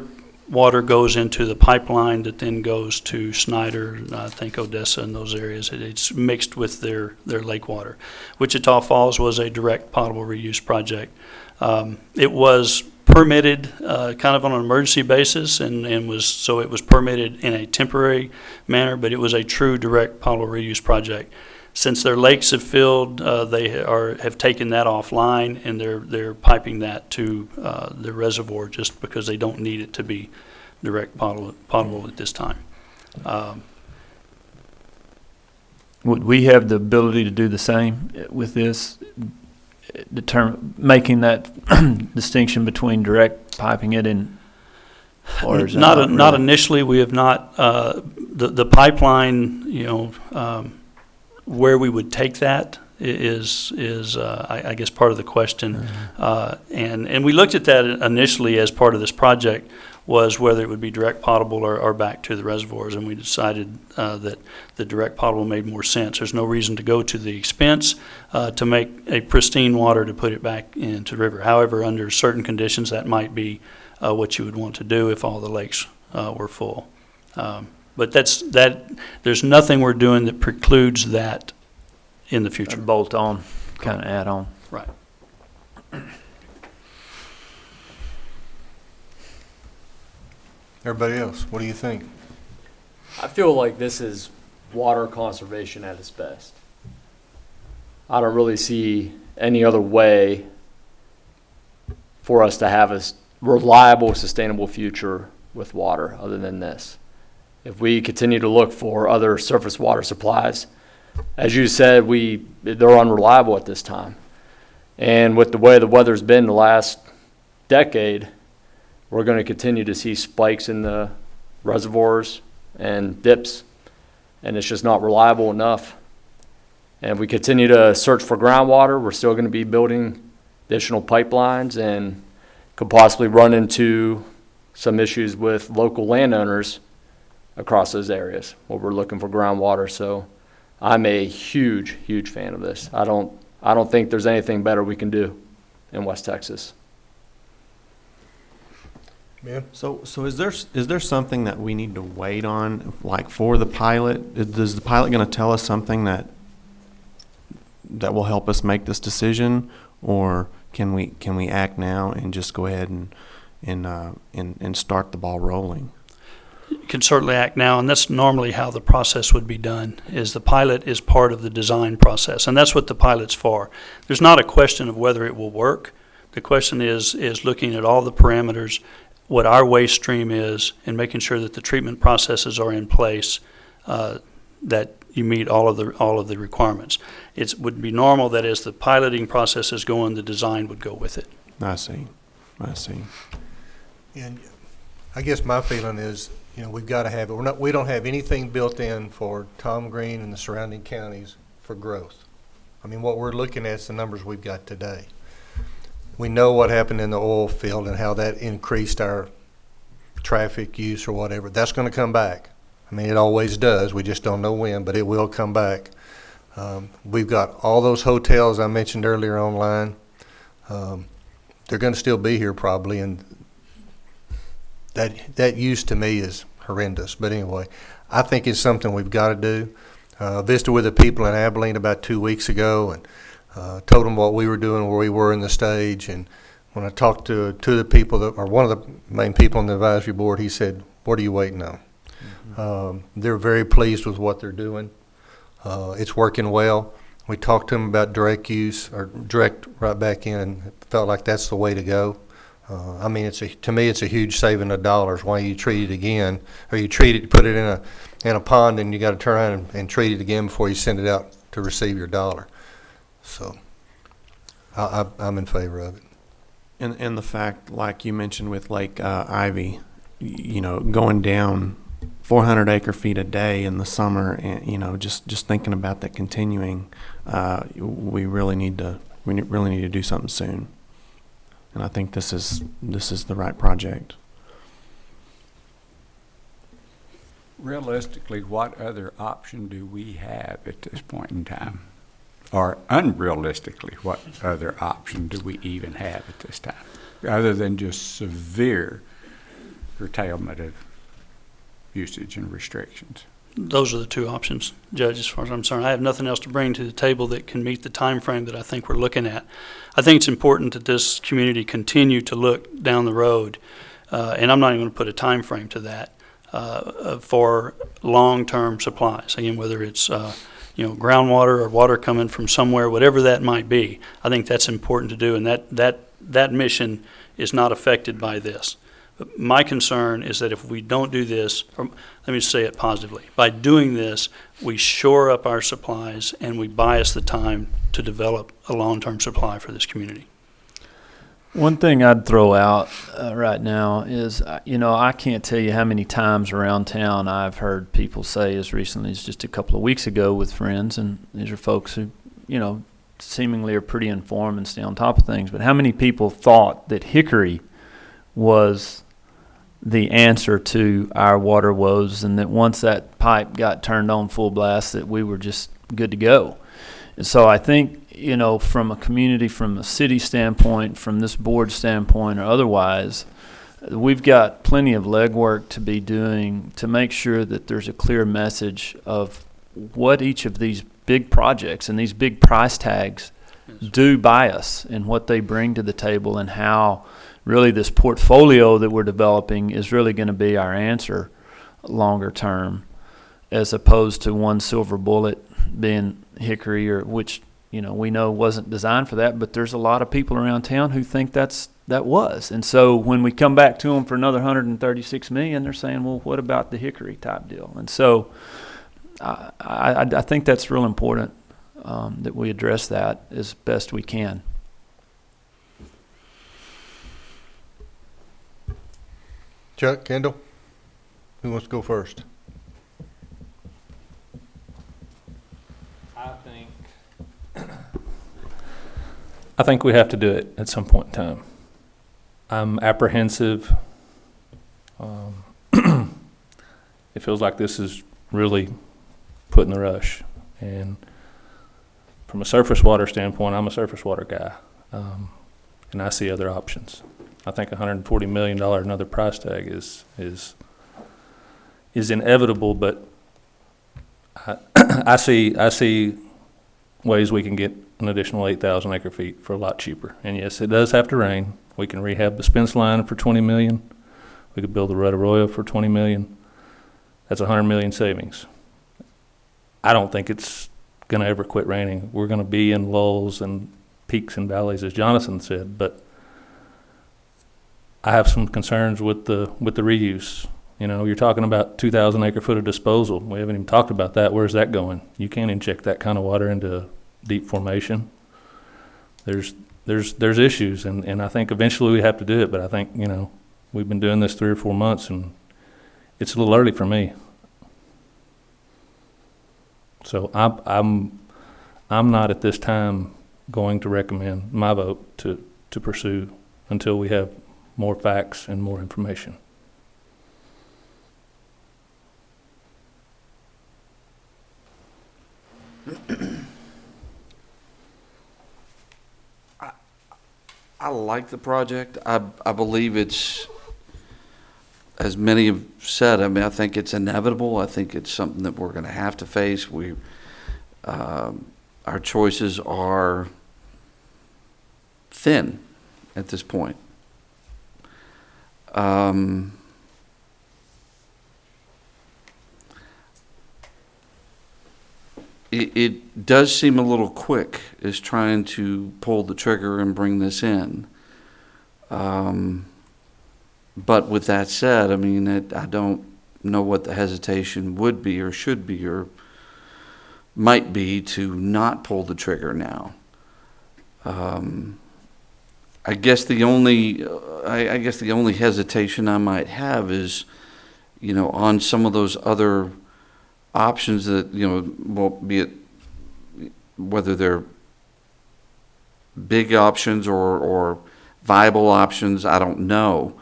water goes into the pipeline that then goes to Snyder, I think Odessa and those areas. It's mixed with their lake water. Wichita Falls was a direct potable reuse project. It was permitted kind of on an emergency basis, and it was permitted in a temporary manner, but it was a true direct potable reuse project. Since their lakes have filled, they have taken that offline, and they're piping that to the reservoir just because they don't need it to be direct potable at this time. Would we have the ability to do the same with this, making that distinction between direct piping it in? Or is that not initially. We have not. The pipeline, where we would take that is I guess part of the question. And we looked at that initially as part of this project, was whether it would be direct potable or back to the reservoirs, and we decided that the direct potable made more sense. There's no reason to go to the expense to make a pristine water to put it back into the river. However, under certain conditions, that might be what you would want to do if all the lakes were full. But there's nothing we're doing that precludes that in the future. Bolt on, kind of add on. Right. Everybody else, what do you think? I feel like this is water conservation at its best. I don't really see any other way for us to have a reliable, sustainable future with water other than this. If we continue to look for other surface water supplies, as you said, they're unreliable at this time. And with the way the weather's been the last decade, we're going to continue to see spikes in the reservoirs and dips, and it's just not reliable enough. And if we continue to search for groundwater, we're still going to be building additional pipelines and could possibly run into some issues with local landowners across those areas where we're looking for groundwater. So I'm a huge, huge fan of this. I don't think there's anything better we can do in West Texas. Yeah. So is there something that we need to wait on, like for the pilot? Is the pilot going to tell us something that will help us make this decision, or can we act now and just go ahead and start the ball rolling? You can certainly act now, and that's normally how the process would be done, is the pilot is part of the design process, and that's what the pilot's for. There's not a question of whether it will work. The question is looking at all the parameters, what our waste stream is, and making sure that the treatment processes are in place, that you meet all of the requirements. It would be normal that as the piloting process is going, the design would go with it. I see. And I guess my feeling is, we've got to have it. We don't have anything built in for Tom Green and the surrounding counties for growth. I mean, what we're looking at is the numbers we've got today. We know what happened in the oil field and how that increased our traffic use or whatever. That's going to come back. I mean, it always does. We just don't know when, but it will come back. We've got all those hotels I mentioned earlier online. They're going to still be here probably, and that use to me is horrendous. But anyway, I think it's something we've got to do. Visited with the people in Abilene about 2 weeks ago and told them what we were doing, where we were in the stage. And when I talked to two of the people, that, or one of the main people on the advisory board, he said, "What are you waiting on?" They're very pleased with what they're doing. It's working well. We talked to them about direct use, or direct right back in, and felt like that's the way to go. I mean, to me, it's a huge saving of dollars. Why you treat it again, or you put it in a pond, and you got to turn around and treat it again before you send it out to receive your dollar. So, I'm in favor of it. And the fact, like you mentioned with Lake Ivy, you know, going down 400 acre feet a day in the summer, and you know, just thinking about that continuing, we really need to do something soon. And I think this is the right project. Realistically, what other option do we have at this point in time? Or unrealistically, what other option do we even have at this time? Other than just severe curtailment of usage and restrictions. Those are the two options, Judge, as far as I'm concerned. I have nothing else to bring to the table that can meet the time frame that I think we're looking at. I think it's important that this community continue to look down the road, and I'm not even going to put a time frame to that, for long-term supplies. Again, whether it's groundwater or water coming from somewhere, whatever that might be, I think that's important to do, and that mission is not affected by this. But my concern is that if we don't do this, or let me say it positively, by doing this, we shore up our supplies and we buy us the time to develop a long-term supply for this community. One thing I'd throw out right now is, I can't tell you how many times around town I've heard people say, as recently as just a couple of weeks ago with friends, and these are folks who, seemingly are pretty informed and stay on top of things, but how many people thought that Hickory was the answer to our water woes, and that once that pipe got turned on full blast, that we were just good to go. And so I think, from a community, from a city standpoint, from this board standpoint or otherwise, we've got plenty of legwork to be doing to make sure that there's a clear message of what each of these big projects and these big price tags do by us and what they bring to the table, and how really this portfolio that we're developing is really going to be our answer longer term, as opposed to one silver bullet being Hickory, or which we know wasn't designed for that, but there's a lot of people around town who think that was. And so when we come back to them for another $136 million, they're saying, well, what about the Hickory type deal? And so I think that's real important, that we address that as best we can. Chuck, Kendall, who wants to go first? I think we have to do it at some point in time. I'm apprehensive. It feels like this is really putting the rush. And from a surface water standpoint, I'm a surface water guy, and I see other options. I think $140 million another price tag is inevitable, but I see ways we can get an additional 8,000 acre feet for a lot cheaper. And yes, it does have to rain. We can rehab the Spence line for $20 million. We could build the Red Arroyo for $20 million. That's $100 million savings. I don't think it's going to ever quit raining. We're going to be in lulls and peaks and valleys, as Jonathan said, but I have some concerns with the reuse. You're talking about 2,000 acre foot of disposal. We haven't even talked about that. Where's that going? You can't inject that kind of water into deep formation. There's issues, and I think eventually we have to do it, but I think, we've been doing this 3 or 4 months, and it's a little early for me. So I'm not at this time going to recommend my vote to pursue until we have more facts and more information. I like the project. I believe it's as many have said, I mean, I think it's inevitable. I think it's something that we're going to have to face. Our choices are thin at this point. It does seem a little quick, is trying to pull the trigger and bring this in. But with that said, I mean, I don't know what the hesitation would be or should be or might be to not pull the trigger now. I guess the only hesitation I might have is, you know, on some of those other options that, you know, well, be it whether they're big options or viable options, I don't know.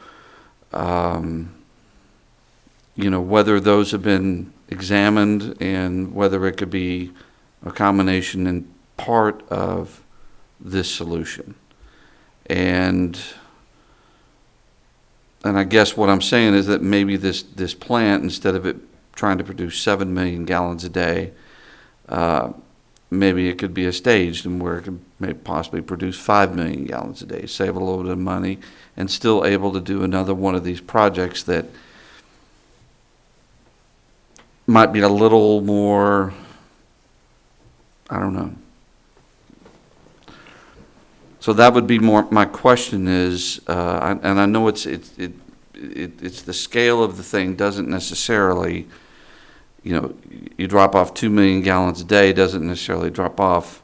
You know, whether those have been examined and whether it could be a combination in part of this solution. And I guess what I'm saying is that maybe this plant, instead of it trying to produce 7 million gallons a day, maybe it could be a staged and where it could maybe possibly produce 5 million gallons a day, save a little bit of money, and still able to do another one of these projects that might be a little more, I don't know. So that would be more, my question is, and I know it's the scale of the thing doesn't necessarily, you know, you drop off 2 million gallons a day doesn't necessarily drop off,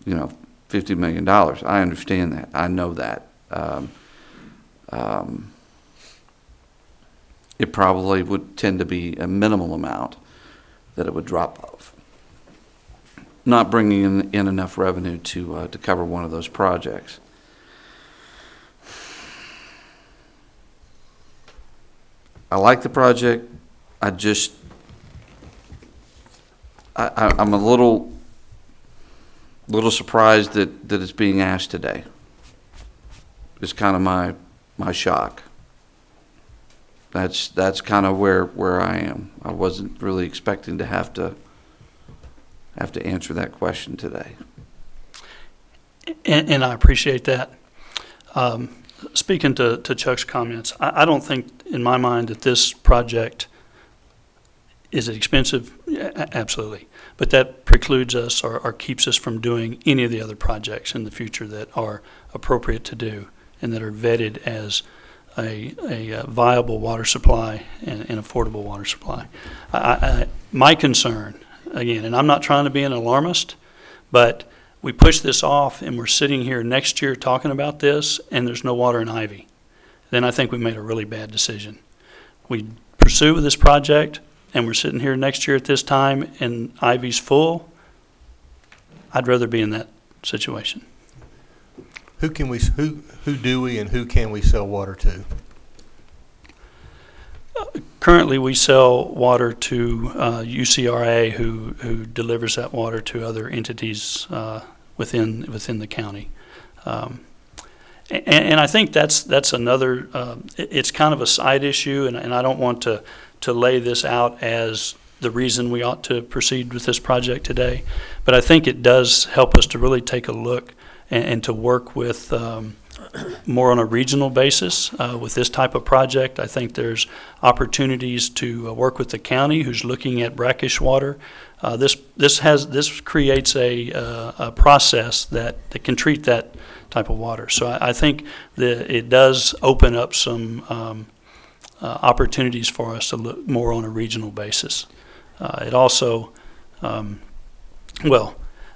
you know, $50 million. I understand that. I know that. It probably would tend to be a minimal amount that it would drop off, not bringing in enough revenue to cover one of those projects. I like the project. I'm a little surprised that it's being asked today. It's kind of my shock. That's kind of where I am. I wasn't really expecting to have to answer that question today. And I appreciate that. Speaking to Chuck's comments, I don't think in my mind that this project is it expensive. Absolutely, but that precludes us or keeps us from doing any of the other projects in the future that are appropriate to do and that are vetted as a viable water supply and affordable water supply. My concern, again, and I'm not trying to be an alarmist, but we push this off and we're sitting here next year talking about this and there's no water in Ivy. Then I think we made a really bad decision. We pursue this project and we're sitting here next year at this time and Ivy's full. I'd rather be in that situation. Who do we and who can we sell water to? Currently, we sell water to UCRA, who delivers that water to other entities within the county. And I think that's another. It's kind of a side issue, and I don't want to lay this out as the reason we ought to proceed with this project today. But I think it does help us to really take a look and to work with more on a regional basis with this type of project. I think there's opportunities to work with the county who's looking at brackish water. This creates a process that can treat that type of water. So I think that it does open up some opportunities for us to look more on a regional basis. It also,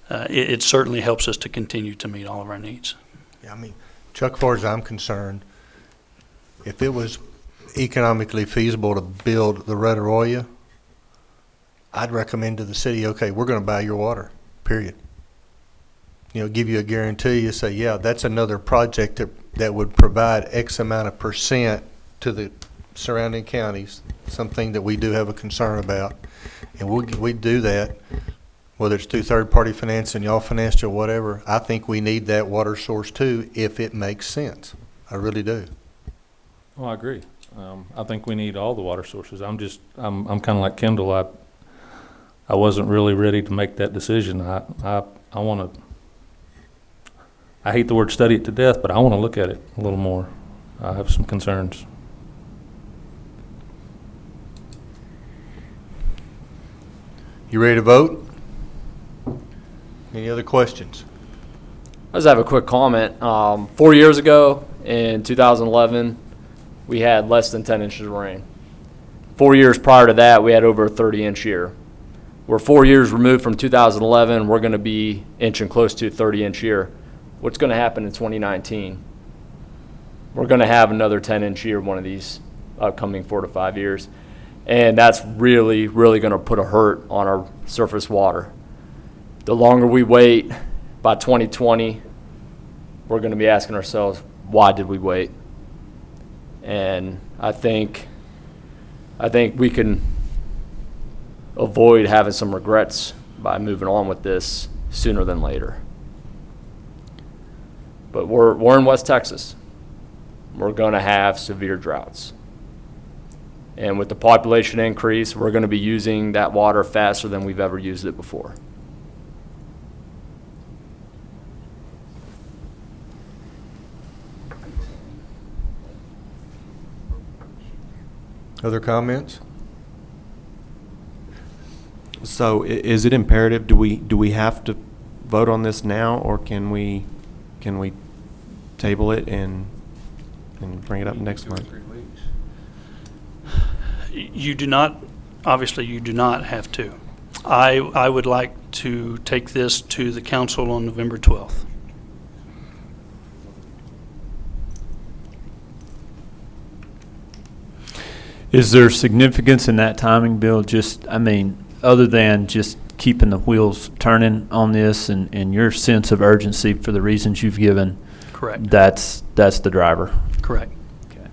it certainly helps us to continue to meet all of our needs. Yeah, I mean, Chuck, as far as I'm concerned, if it was economically feasible to build the Red Arroyo, I'd recommend to the city, okay, we're going to buy your water, period. You know, give you a guarantee. You say, yeah, that's another project that would provide X amount of percent to the surrounding counties, something that we do have a concern about. And we do that, whether it's through third-party financing, y'all financed or whatever. I think we need that water source too, if it makes sense. I really do. Oh, I agree. I think we need all the water sources. I'm kind of like Kendall. I wasn't really ready to make that decision. I want to, I hate the word study it to death, but I want to look at it a little more. I have some concerns. You ready to vote? Any other questions? I just have a quick comment. 4 years ago, in 2011, we had less than 10 inches of rain. 4 years prior to that, we had over a 30-inch year. We're 4 years removed from 2011. We're going to be inching close to a 30-inch year. What's going to happen in 2019? We're going to have another 10-inch year one of these upcoming 4 to 5 years. And that's really, really going to put a hurt on our surface water. The longer we wait, by 2020, we're going to be asking ourselves, why did we wait? And I think we can avoid having some regrets by moving on with this sooner than later. But we're in West Texas. We're going to have severe droughts. And with the population increase, we're going to be using that water faster than we've ever used it before. Other comments? So is it imperative, do we have to vote on this now, or can we table it and bring it up next month? You do not, obviously, you do not have to. I would like to take this to the council on November 12th. Is there significance in that timing, Bill? Other than just keeping the wheels turning on this and your sense of urgency for the reasons you've given? Correct. That's the driver. Correct. Okay.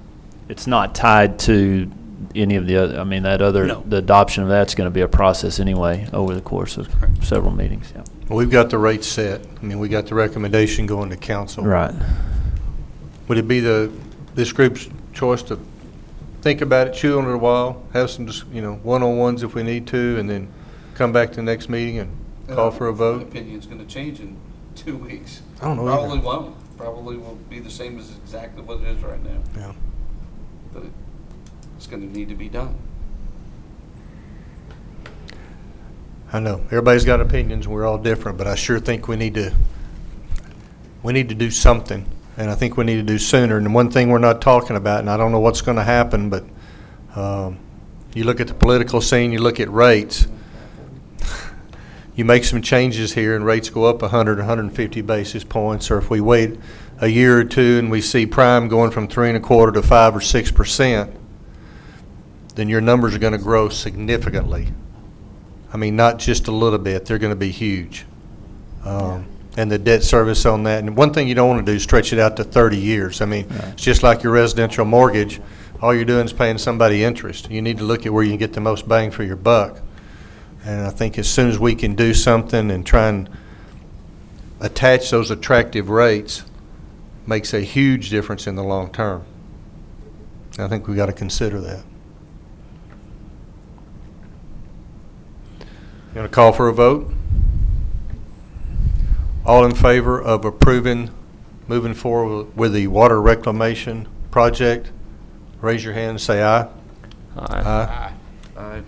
It's not tied to any of the other, No. the adoption of that's going to be a process anyway over the course of several meetings. Yeah. Well, we've got the rate set. we got the recommendation going to council. Right. Would it be this group's choice to think about it, chew on it a while, have some, one-on-ones if we need to, and then come back to the next meeting and call for a My vote? opinion's going to change in 2 weeks. I don't know Probably either. won't. Probably will be the same as exactly what it is right now. Yeah. But it's going to need to be done. I know everybody's got opinions. We're all different, but I sure think we need to do something, and I think we need to do sooner. And one thing we're not talking about, and I don't know what's going to happen, but you look at the political scene, you look at rates. You make some changes here, and rates go up 100, 150 basis points. Or if we wait a year or two and we see prime going from 3.25% to 5 or 6%, then your numbers are going to grow significantly. Not just a little bit. They're going to be huge. And the debt service on that. And one thing you don't want to do is stretch it out to 30 years. It's just like your residential mortgage. All you're doing is paying somebody interest. You need to look at where you can get the most bang for your buck. And I think as soon as we can do something and try and attach those attractive rates, makes a huge difference in the long term. I think we got to consider that. You want to call for a vote? All in favor of approving, moving forward with the water reclamation project, raise your hand and say aye. Aye. I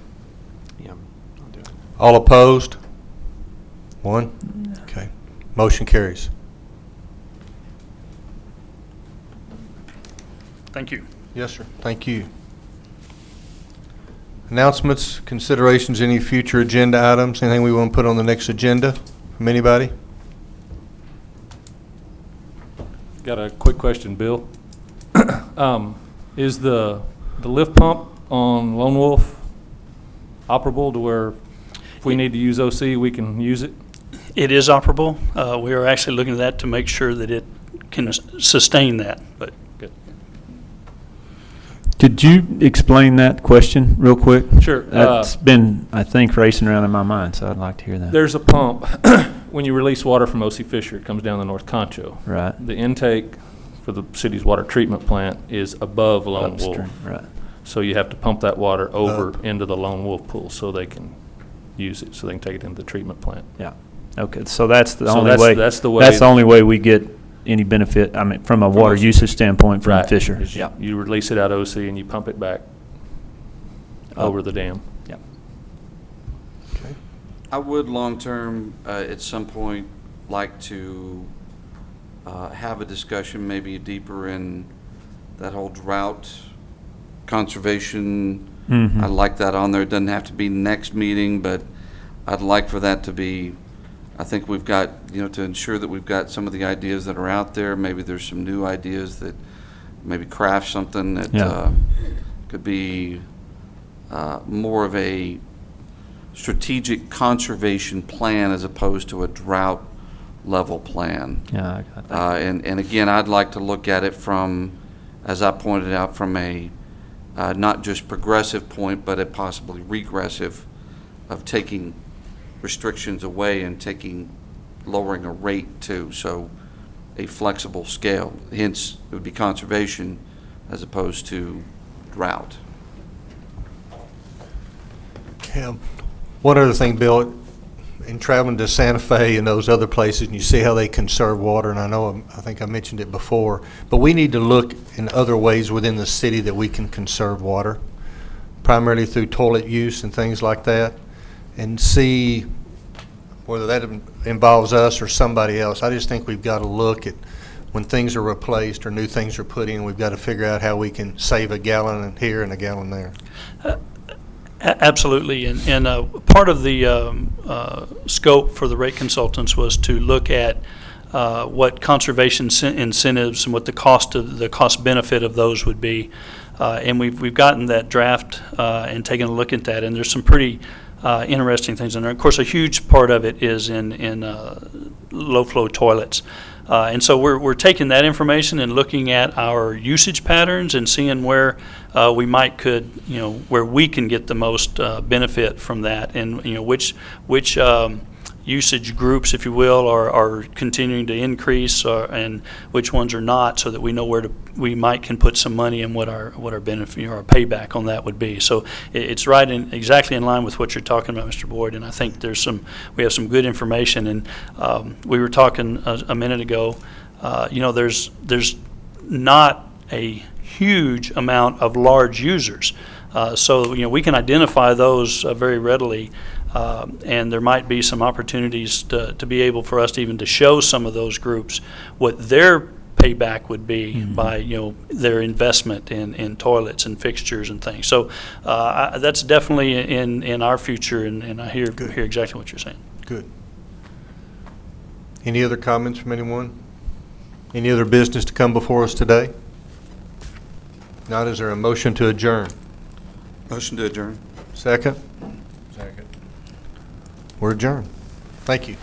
Yeah, I'll do it. All opposed? One? Okay. Motion carries. Thank you. Yes, sir. Thank you. Announcements, considerations, any future agenda items, anything we want to put on the next agenda from anybody? Got a quick question, Bill. Is the lift pump on Lone Wolf operable to where if we need to use OC, we can use it? It is operable. We are actually looking at that to make sure that it can sustain that, but Good. Could you explain that question real quick? Sure. That's been, I think, racing around in my mind, so I'd like to hear that. There's a pump. When you release water from OC Fisher, it comes down the North Concho. Right. The intake for the city's water treatment plant is above Lone Wolf. Upstream, right. So you have to pump that water over Up. into the Lone Wolf pool so they can use it, so they can take it into the treatment plant. Yeah. Okay, so that's the So only that's- way. that's the way- That's the only way we get any benefit, I mean, from a water us. usage standpoint from Right. Fisher. Is Yeah. You release it out of OC and you pump it back over the dam. Yeah. I would long-term, at some point, like to have a discussion, maybe deeper in that whole drought conservation. Mhm. I'd like that on there. It doesn't have to be next meeting, but I'd like for that to be, I think we've got, to ensure that we've got some of the ideas that are out there. Maybe there's some new ideas that maybe craft something that Yeah. could be more of a strategic conservation plan as opposed to a drought level plan. Yeah, I got that. And again, I'd like to look at it from, as I pointed out, from a not just progressive point, but a possibly regressive of taking restrictions away and lowering a rate too. So a flexible scale. Hence, it would be conservation as opposed to drought. Yeah. One other thing, Bill, in traveling to Santa Fe and those other places, and you see how they conserve water, and I think I mentioned it before, but we need to look in other ways within the city that we can conserve water, primarily through toilet use and things like that, and see whether that involves us or somebody else. I just think we've got to look at when things are replaced or new things are put in, we've got to figure out how we can save a gallon here and a gallon there. Absolutely, and part of the scope for the rate consultants was to look at what conservation incentives and what the cost benefit of those would be, and we've gotten that draft and taken a look at that, and there's some pretty interesting things in there. Of course, a huge part of it is in low flow toilets. And so we're taking that information and looking at our usage patterns and seeing where we where we can get the most benefit from that, and which usage groups, if you will, are continuing to increase, and which ones are not, so that we know where we can put some money and what our benefit, our payback on that would be. So it's exactly in line with what you're talking about, Mr. Boyd, and I think we have some good information. And we were talking a minute ago. There's not a huge amount of large users, so we can identify those very readily. And there might be some opportunities to be able for us to even to show some of those groups what their payback would be by their investment in toilets and fixtures and things. So that's definitely in our future, and I hear exactly what you're saying. Good. Any other comments from anyone? Any other business to come before us today? Not, is there a motion to adjourn? Motion to adjourn. Second? Second. We're adjourned. Thank you.